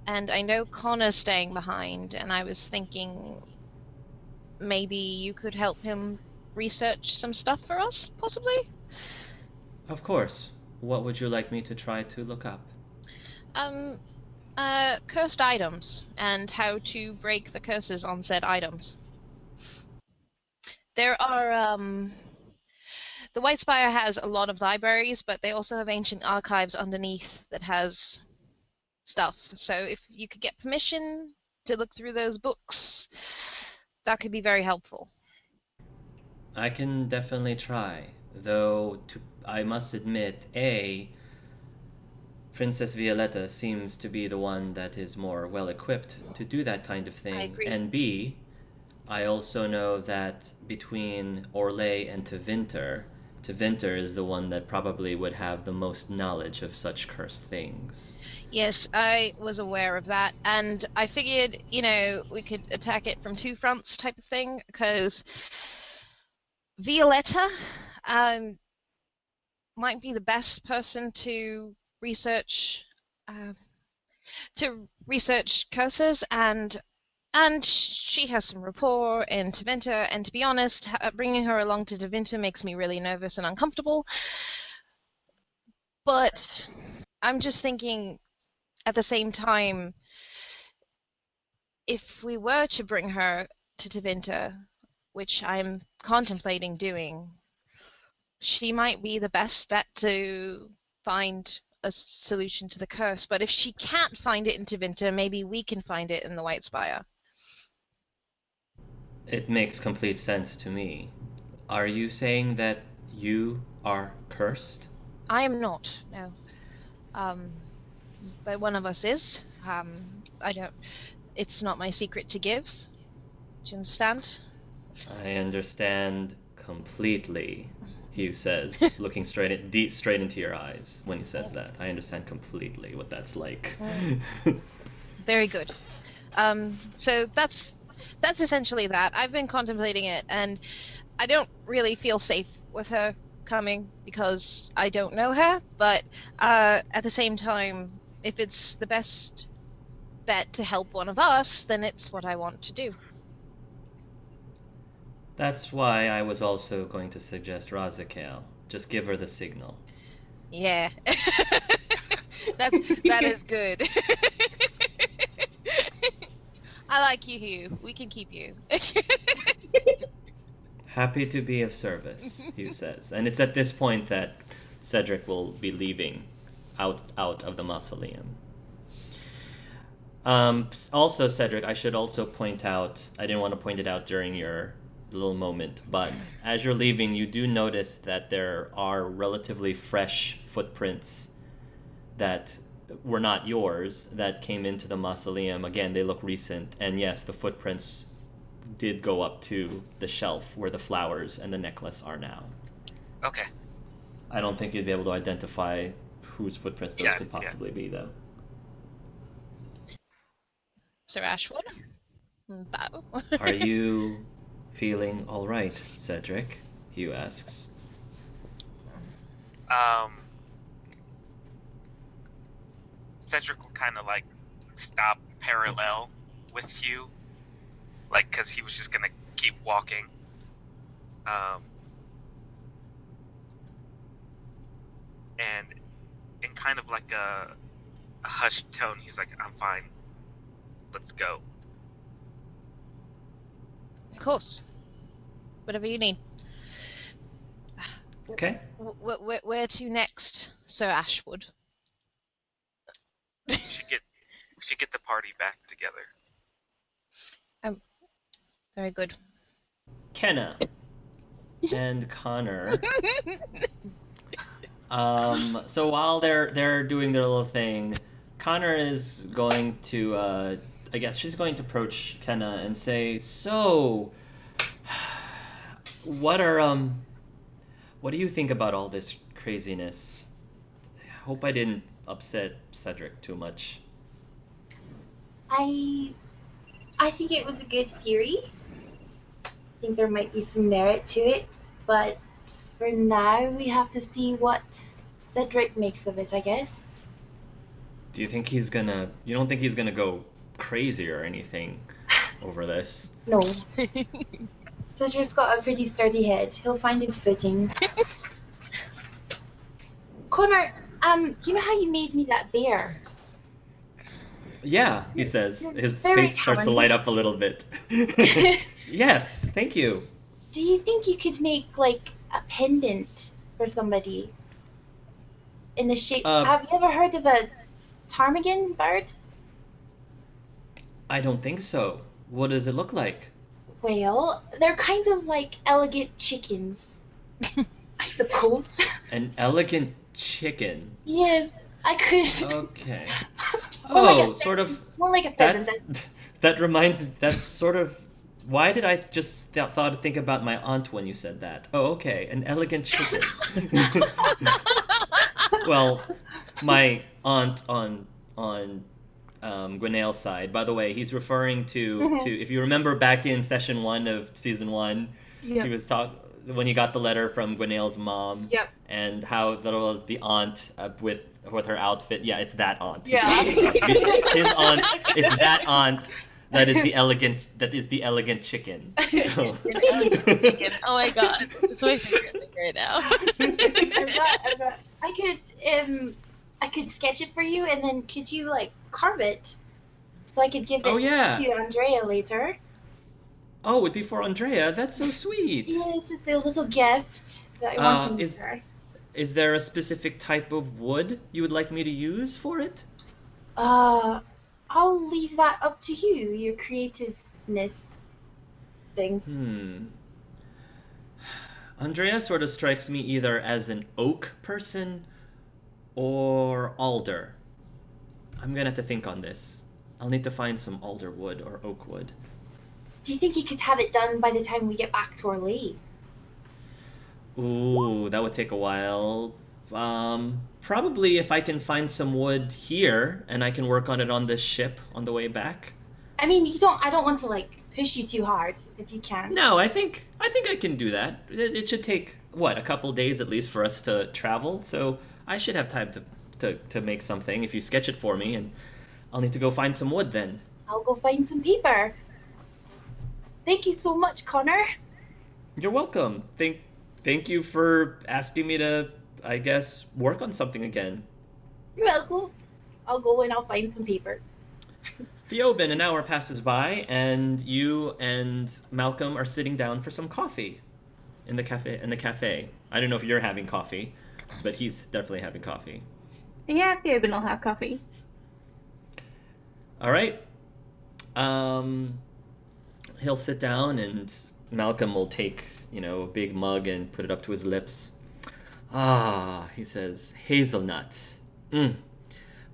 Speaker 4: And I know Connor's staying behind, and I was thinking maybe you could help him research some stuff for us, possibly?
Speaker 1: Of course. What would you like me to try to look up?
Speaker 4: Cursed items and how to break the curses on said items. There are, the White Spire has a lot of libraries, but they also have ancient archives underneath that has stuff. So if you could get permission to look through those books, that could be very helpful.
Speaker 1: I can definitely try, though I must admit, Princess Violetta seems to be the one that is more well-equipped to do that kind of thing.
Speaker 4: I agree.
Speaker 1: And B, I also know that between Orlais and Tevinter is the one that probably would have the most knowledge of such cursed things.
Speaker 4: Yes, I was aware of that, and I figured, we could attack it from two fronts type of thing, because Violetta might be the best person to research curses, and she has some rapport in Tevinter, and to be honest, bringing her along to Tevinter makes me really nervous and uncomfortable. But I'm just thinking, at the same time, if we were to bring her to Tevinter, which I'm contemplating doing, she might be the best bet to find a solution to the curse. But if she can't find it in Tevinter, maybe we can find it in the White Spire.
Speaker 1: It makes complete sense to me. Are you saying that you are cursed?
Speaker 4: I am not, no. But one of us is. It's not my secret to give. Do you understand?
Speaker 1: I understand completely, Hugh says, looking straight into your eyes when he says that. I understand completely what that's like.
Speaker 4: Very good. So that's essentially that. I've been contemplating it, and I don't really feel safe with her coming because I don't know her, but at the same time, if it's the best bet to help one of us, then it's what I want to do.
Speaker 1: That's why I was also going to suggest Razikel. Just give her the signal.
Speaker 4: Yeah. That is good. I like you, Hugh. We can keep you.
Speaker 1: Happy to be of service, Hugh says. And it's at this point that Cedric will be leaving out of the mausoleum. Also, Cedric, I should also point out, I didn't want to point it out during your little moment, but as you're leaving, you do notice that there are relatively fresh footprints that were not yours that came into the mausoleum. Again, they look recent, and yes, the footprints did go up to the shelf where the flowers and the necklace are now.
Speaker 3: Okay.
Speaker 1: I don't think you'd be able to identify whose footprints those could possibly be, though.
Speaker 4: Sir Ashwood? Bow.
Speaker 1: Are you feeling all right, Cedric? Hugh asks.
Speaker 3: Cedric will kind of like stop parallel with Hugh, like, because he was just gonna keep walking. And in kind of like a hushed tone, he's like, "I'm fine. Let's go."
Speaker 4: Of course. Whatever you need.
Speaker 1: Okay.
Speaker 4: Where to next, Sir Ashwood?
Speaker 3: We should get the party back together.
Speaker 4: Very good.
Speaker 1: Kenna and Connor. So while they're doing their little thing, Connor is going to I guess she's going to approach Kenna and say, "So, what do you think about all this craziness? I hope I didn't upset Cedric too much."
Speaker 5: I think it was a good theory. I think there might be some merit to it, but for now we have to see what Cedric makes of it, I guess.
Speaker 1: Do you think you don't think he's gonna go crazy or anything over this?
Speaker 5: No. Cedric's got a pretty sturdy head. He'll find his footing. Connor, you know how you made me that bear?
Speaker 1: Yeah, he says. His
Speaker 5: very
Speaker 1: face starts to
Speaker 5: talented.
Speaker 1: light up a little bit. Yes, thank you.
Speaker 5: Do you think you could make, like, a pendant for somebody? In the shape... have you ever heard of a ptarmigan bird?
Speaker 1: I don't think so. What does it look like?
Speaker 5: Well, they're kind of like elegant chickens, I suppose.
Speaker 1: An elegant chicken.
Speaker 5: Yes, I could.
Speaker 1: Okay.
Speaker 5: More like
Speaker 1: Oh,
Speaker 5: a
Speaker 1: sort of.
Speaker 5: More like a pheasant.
Speaker 1: That's sort of. Why did I just think about my aunt when you said that? Oh, okay, an elegant chicken. Well, my aunt on Gwenael's side. By the way, he's referring to if you remember back in session 1 of season 1,
Speaker 2: Yep.
Speaker 1: he was when he got the letter from Gwenael's mom.
Speaker 2: Yep.
Speaker 1: And how that was the aunt with her outfit. Yeah, it's that aunt. he's
Speaker 2: Yeah.
Speaker 1: talking about. His aunt. It's that aunt. That is the elegant chicken. So.
Speaker 4: Oh my god, it's my favorite thing right now.
Speaker 5: I could sketch it for you, and then could you like carve it, so I could give it to Andreia later.
Speaker 1: Oh, it'd be for Andreia. That's so sweet.
Speaker 5: Yes, it's a little gift that I want to give her.
Speaker 1: Is there a specific type of wood you would like me to use for it?
Speaker 5: I'll leave that up to you, your creativeness thing.
Speaker 1: Andreia sort of strikes me either as an oak person or alder. I'm gonna have to think on this. I'll need to find some alder wood or oak wood.
Speaker 5: Do you think you could have it done by the time we get back to Orly?
Speaker 1: Ooh, that would take a while. Probably if I can find some wood here and I can work on it on this ship on the way back.
Speaker 5: I mean, I don't want to like push you too hard if you can.
Speaker 1: No, I think I can do that. It should take a couple days at least for us to travel. So I should have time to make something if you sketch it for me, and I'll need to go find some wood then.
Speaker 5: I'll go find some paper. Thank you so much, Connor.
Speaker 1: You're welcome. Thank you for asking me to, I guess, work on something again.
Speaker 5: You're welcome. I'll go and I'll find some paper.
Speaker 1: Theoben, an hour passes by, and you and Malcolm are sitting down for some coffee in the cafe. I don't know if you're having coffee, but he's definitely having coffee.
Speaker 2: Yeah, Theoben will have coffee.
Speaker 1: All right. He'll sit down, and Malcolm will take, a big mug and put it up to his lips. Ah, he says, hazelnut.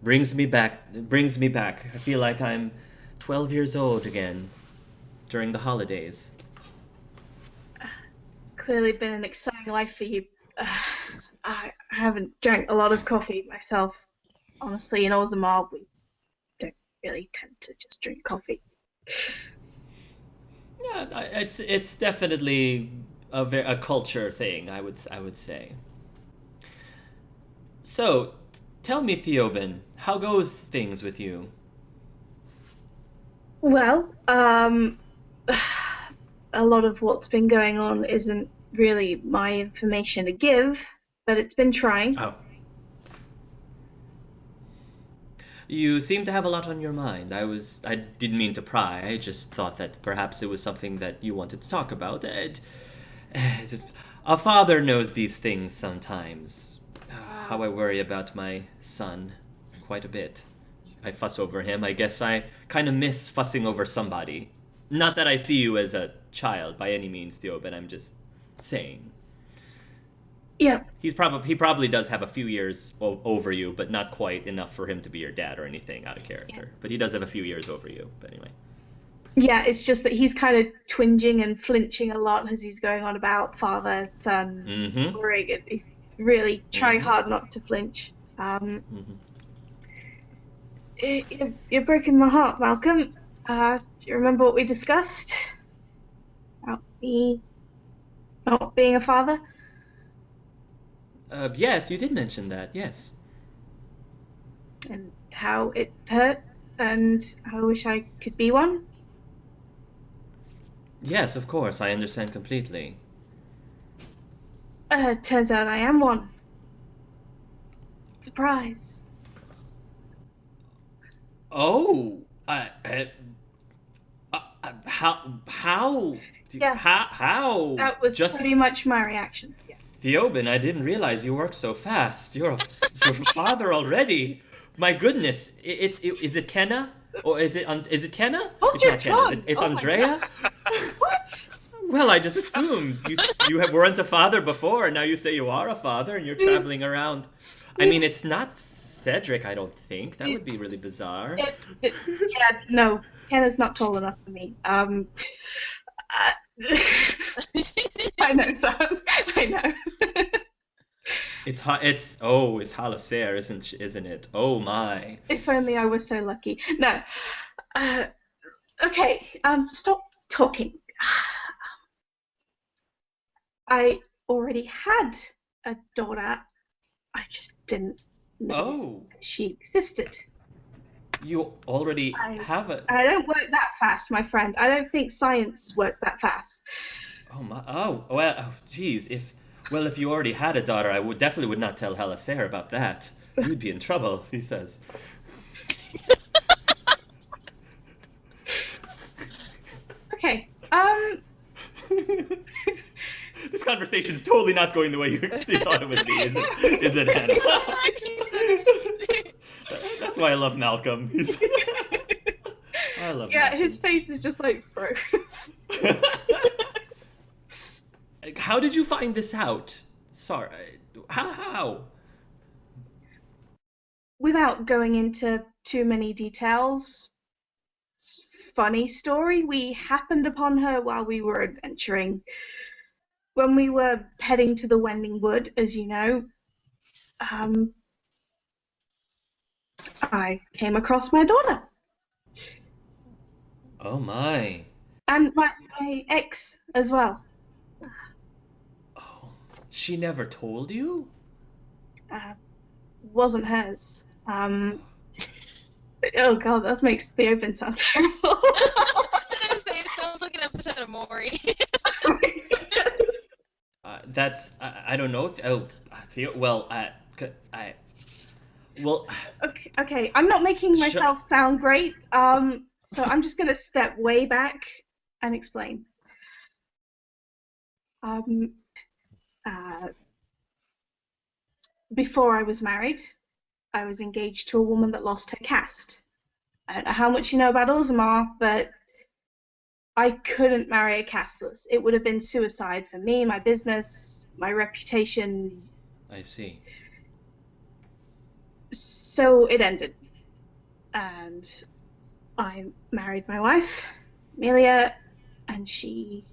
Speaker 1: Brings me back. I feel like I'm 12 years old again during the holidays.
Speaker 2: Clearly been an exciting life for you. I haven't drank a lot of coffee myself. Honestly, in Ozamar, we don't really tend to just drink coffee.
Speaker 1: Yeah, it's definitely a culture thing, I would say. So, tell me, Theoben, how goes things with you?
Speaker 2: Well, a lot of what's been going on isn't really my information to give, but it's been trying.
Speaker 1: Oh. You seem to have a lot on your mind. I didn't mean to pry. I just thought that perhaps it was something that you wanted to talk about. A father knows these things sometimes. How I worry about my son quite a bit. I fuss over him. I guess I kind of miss fussing over somebody. Not that I see you as a child by any means, Theoben. I'm just saying.
Speaker 2: Yeah.
Speaker 1: He probably does have a few years over you, but not quite enough for him to be your dad or anything out of character. Yeah. But he does have a few years over you. But anyway.
Speaker 2: Yeah, it's just that he's kind of twinging and flinching a lot as he's going on about father, son, worrying. He's really trying hard not to flinch. You're breaking my heart, Malcolm. Do you remember what we discussed about me not being a father?
Speaker 1: Yes, you did mention that, yes.
Speaker 2: And how it hurt, and I wish I could be one?
Speaker 1: Yes, of course, I understand completely.
Speaker 2: Turns out I am one. Surprise.
Speaker 1: Oh, how,
Speaker 2: Yeah,
Speaker 1: how?
Speaker 2: that was
Speaker 1: Just
Speaker 2: pretty much my reaction. Yeah.
Speaker 1: Theoben, I didn't realize you worked so fast. You're a father already. My goodness, is it Kenna or is it Kenna?
Speaker 2: Hold
Speaker 1: It's
Speaker 2: your
Speaker 1: not Kenna. Is
Speaker 2: tongue!
Speaker 1: it's
Speaker 2: Oh my
Speaker 1: Andreia.
Speaker 2: What?
Speaker 1: Well, I just assumed weren't a father before, and now you say you are a father, and you're traveling around. I mean, it's not Cedric, I don't think. That would be really bizarre.
Speaker 2: Yeah, no, Kenna's not tall enough for me. I know, Sam. I know.
Speaker 1: It's it's Haliserre, isn't it? Oh my.
Speaker 2: If only I was so lucky. No. Uh, okay, stop talking. I already had a daughter. I just didn't know
Speaker 1: Oh,
Speaker 2: she existed.
Speaker 1: you already
Speaker 2: I
Speaker 1: have a.
Speaker 2: I don't work that fast, my friend. I don't think science works that fast.
Speaker 1: Oh my. Oh well. Oh, geez. If you already had a daughter, I would not tell Haliserre about that. You'd be in trouble. He says.
Speaker 2: Okay.
Speaker 1: This conversation's totally not going the way you thought it would be, is it? Is it, Hannah? That's why I love Malcolm. I love.
Speaker 2: Yeah,
Speaker 1: Malcolm.
Speaker 2: his face is just like froze.
Speaker 1: How did you find this out? Sorry. How?
Speaker 2: Without going into too many details, funny story, we happened upon her while we were adventuring. When we were heading to the Wending Wood, as you know, I came across my daughter.
Speaker 1: Oh my.
Speaker 2: And my ex as well.
Speaker 1: Oh, she never told you?
Speaker 2: Wasn't hers. Oh god, that makes Theoben sound terrible.
Speaker 4: It sounds like an episode of Maury.
Speaker 1: That's I don't know.
Speaker 2: Okay. I'm not making myself sound great. So I'm just gonna step way back and explain. Before I was married, I was engaged to a woman that lost her caste. I don't know how much you know about Orzammar, but I couldn't marry a casteless. It would have been suicide for me, my business, my reputation.
Speaker 1: I see.
Speaker 2: So it ended. And I married my wife, Amelia, and she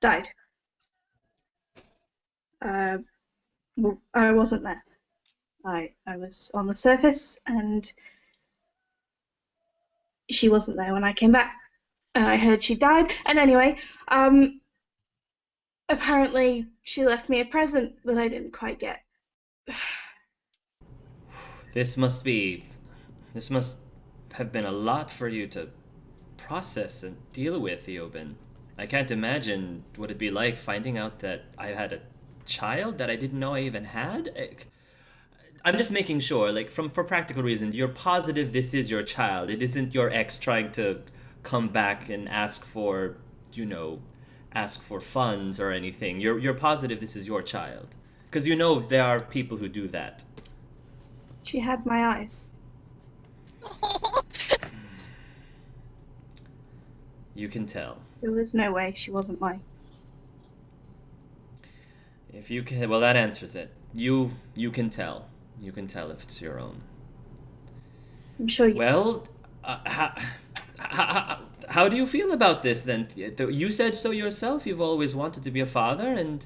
Speaker 2: died. Well, I wasn't there. I was on the surface, and she wasn't there when I came back. And I heard she died. And anyway, apparently she left me a present that I didn't quite get.
Speaker 1: This must have been a lot for you to process and deal with, Theoben. I can't imagine what it'd be like finding out that I had a child that I didn't know I even had. I'm just making sure, like, for practical reasons, you're positive this is your child. It isn't your ex trying to come back and ask for funds or anything. You're positive this is your child. Because there are people who do that.
Speaker 2: She had my eyes.
Speaker 1: You can tell.
Speaker 2: There was no way she wasn't mine.
Speaker 1: If you can, well, that answers it. You can tell. You can tell if it's your own.
Speaker 2: I'm sure you.
Speaker 1: Well, how do you feel about this then? You said so yourself. You've always wanted to be a father, and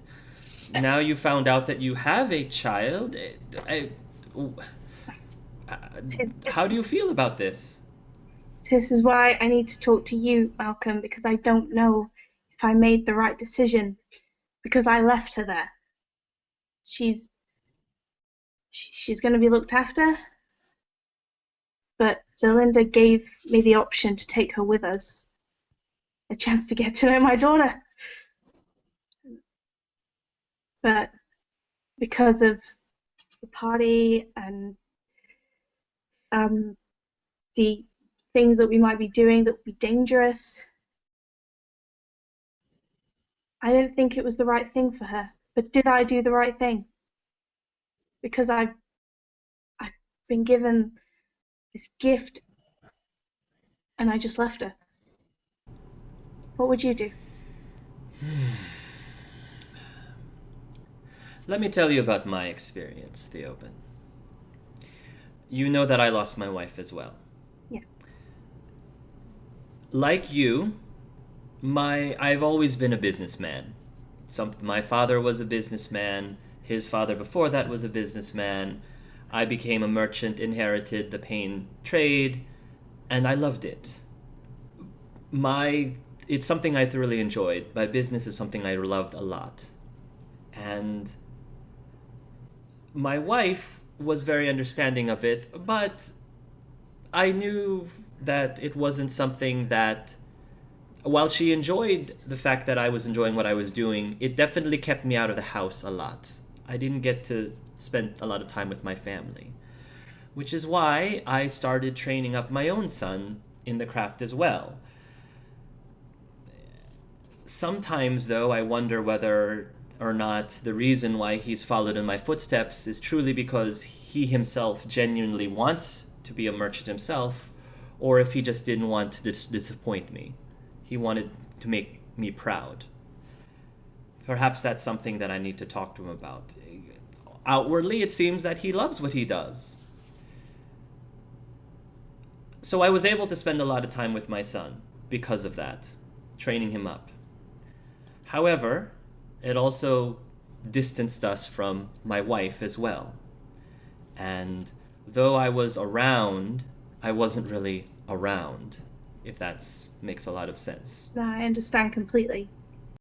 Speaker 1: now you found out that you have a child. How do you feel about this?
Speaker 2: This is why I need to talk to you, Malcolm, because I don't know if I made the right decision, because I left her there. She's going to be looked after, but Linda gave me the option to take her with us. A chance to get to know my daughter. But because of the party and the things that we might be doing that would be dangerous, I didn't think it was the right thing for her. But did I do the right thing? Because I've been given this gift and I just left her. What would you do?
Speaker 1: Let me tell you about my experience, Theoben. You know that I lost my wife as well.
Speaker 2: Yeah.
Speaker 1: Like you, I've always been a businessman. My father was a businessman. His father before that was a businessman. I became a merchant, inherited the pain trade, and I loved it. It's something I thoroughly enjoyed. My business is something I loved a lot. And my wife was very understanding of it, but I knew that it wasn't something that, while she enjoyed the fact that I was enjoying what I was doing, it definitely kept me out of the house a lot. I didn't get to spend a lot of time with my family, which is why I started training up my own son in the craft as well. Sometimes, though, I wonder whether or not the reason why he's followed in my footsteps is truly because he himself genuinely wants to be a merchant himself, or if he just didn't want to disappoint me. He wanted to make me proud. Perhaps that's something that I need to talk to him about. Outwardly, it seems that he loves what he does. So I was able to spend a lot of time with my son because of that, training him up. However, it also distanced us from my wife as well. And though I was around, I wasn't really around, if that makes a lot of sense.
Speaker 2: I understand completely.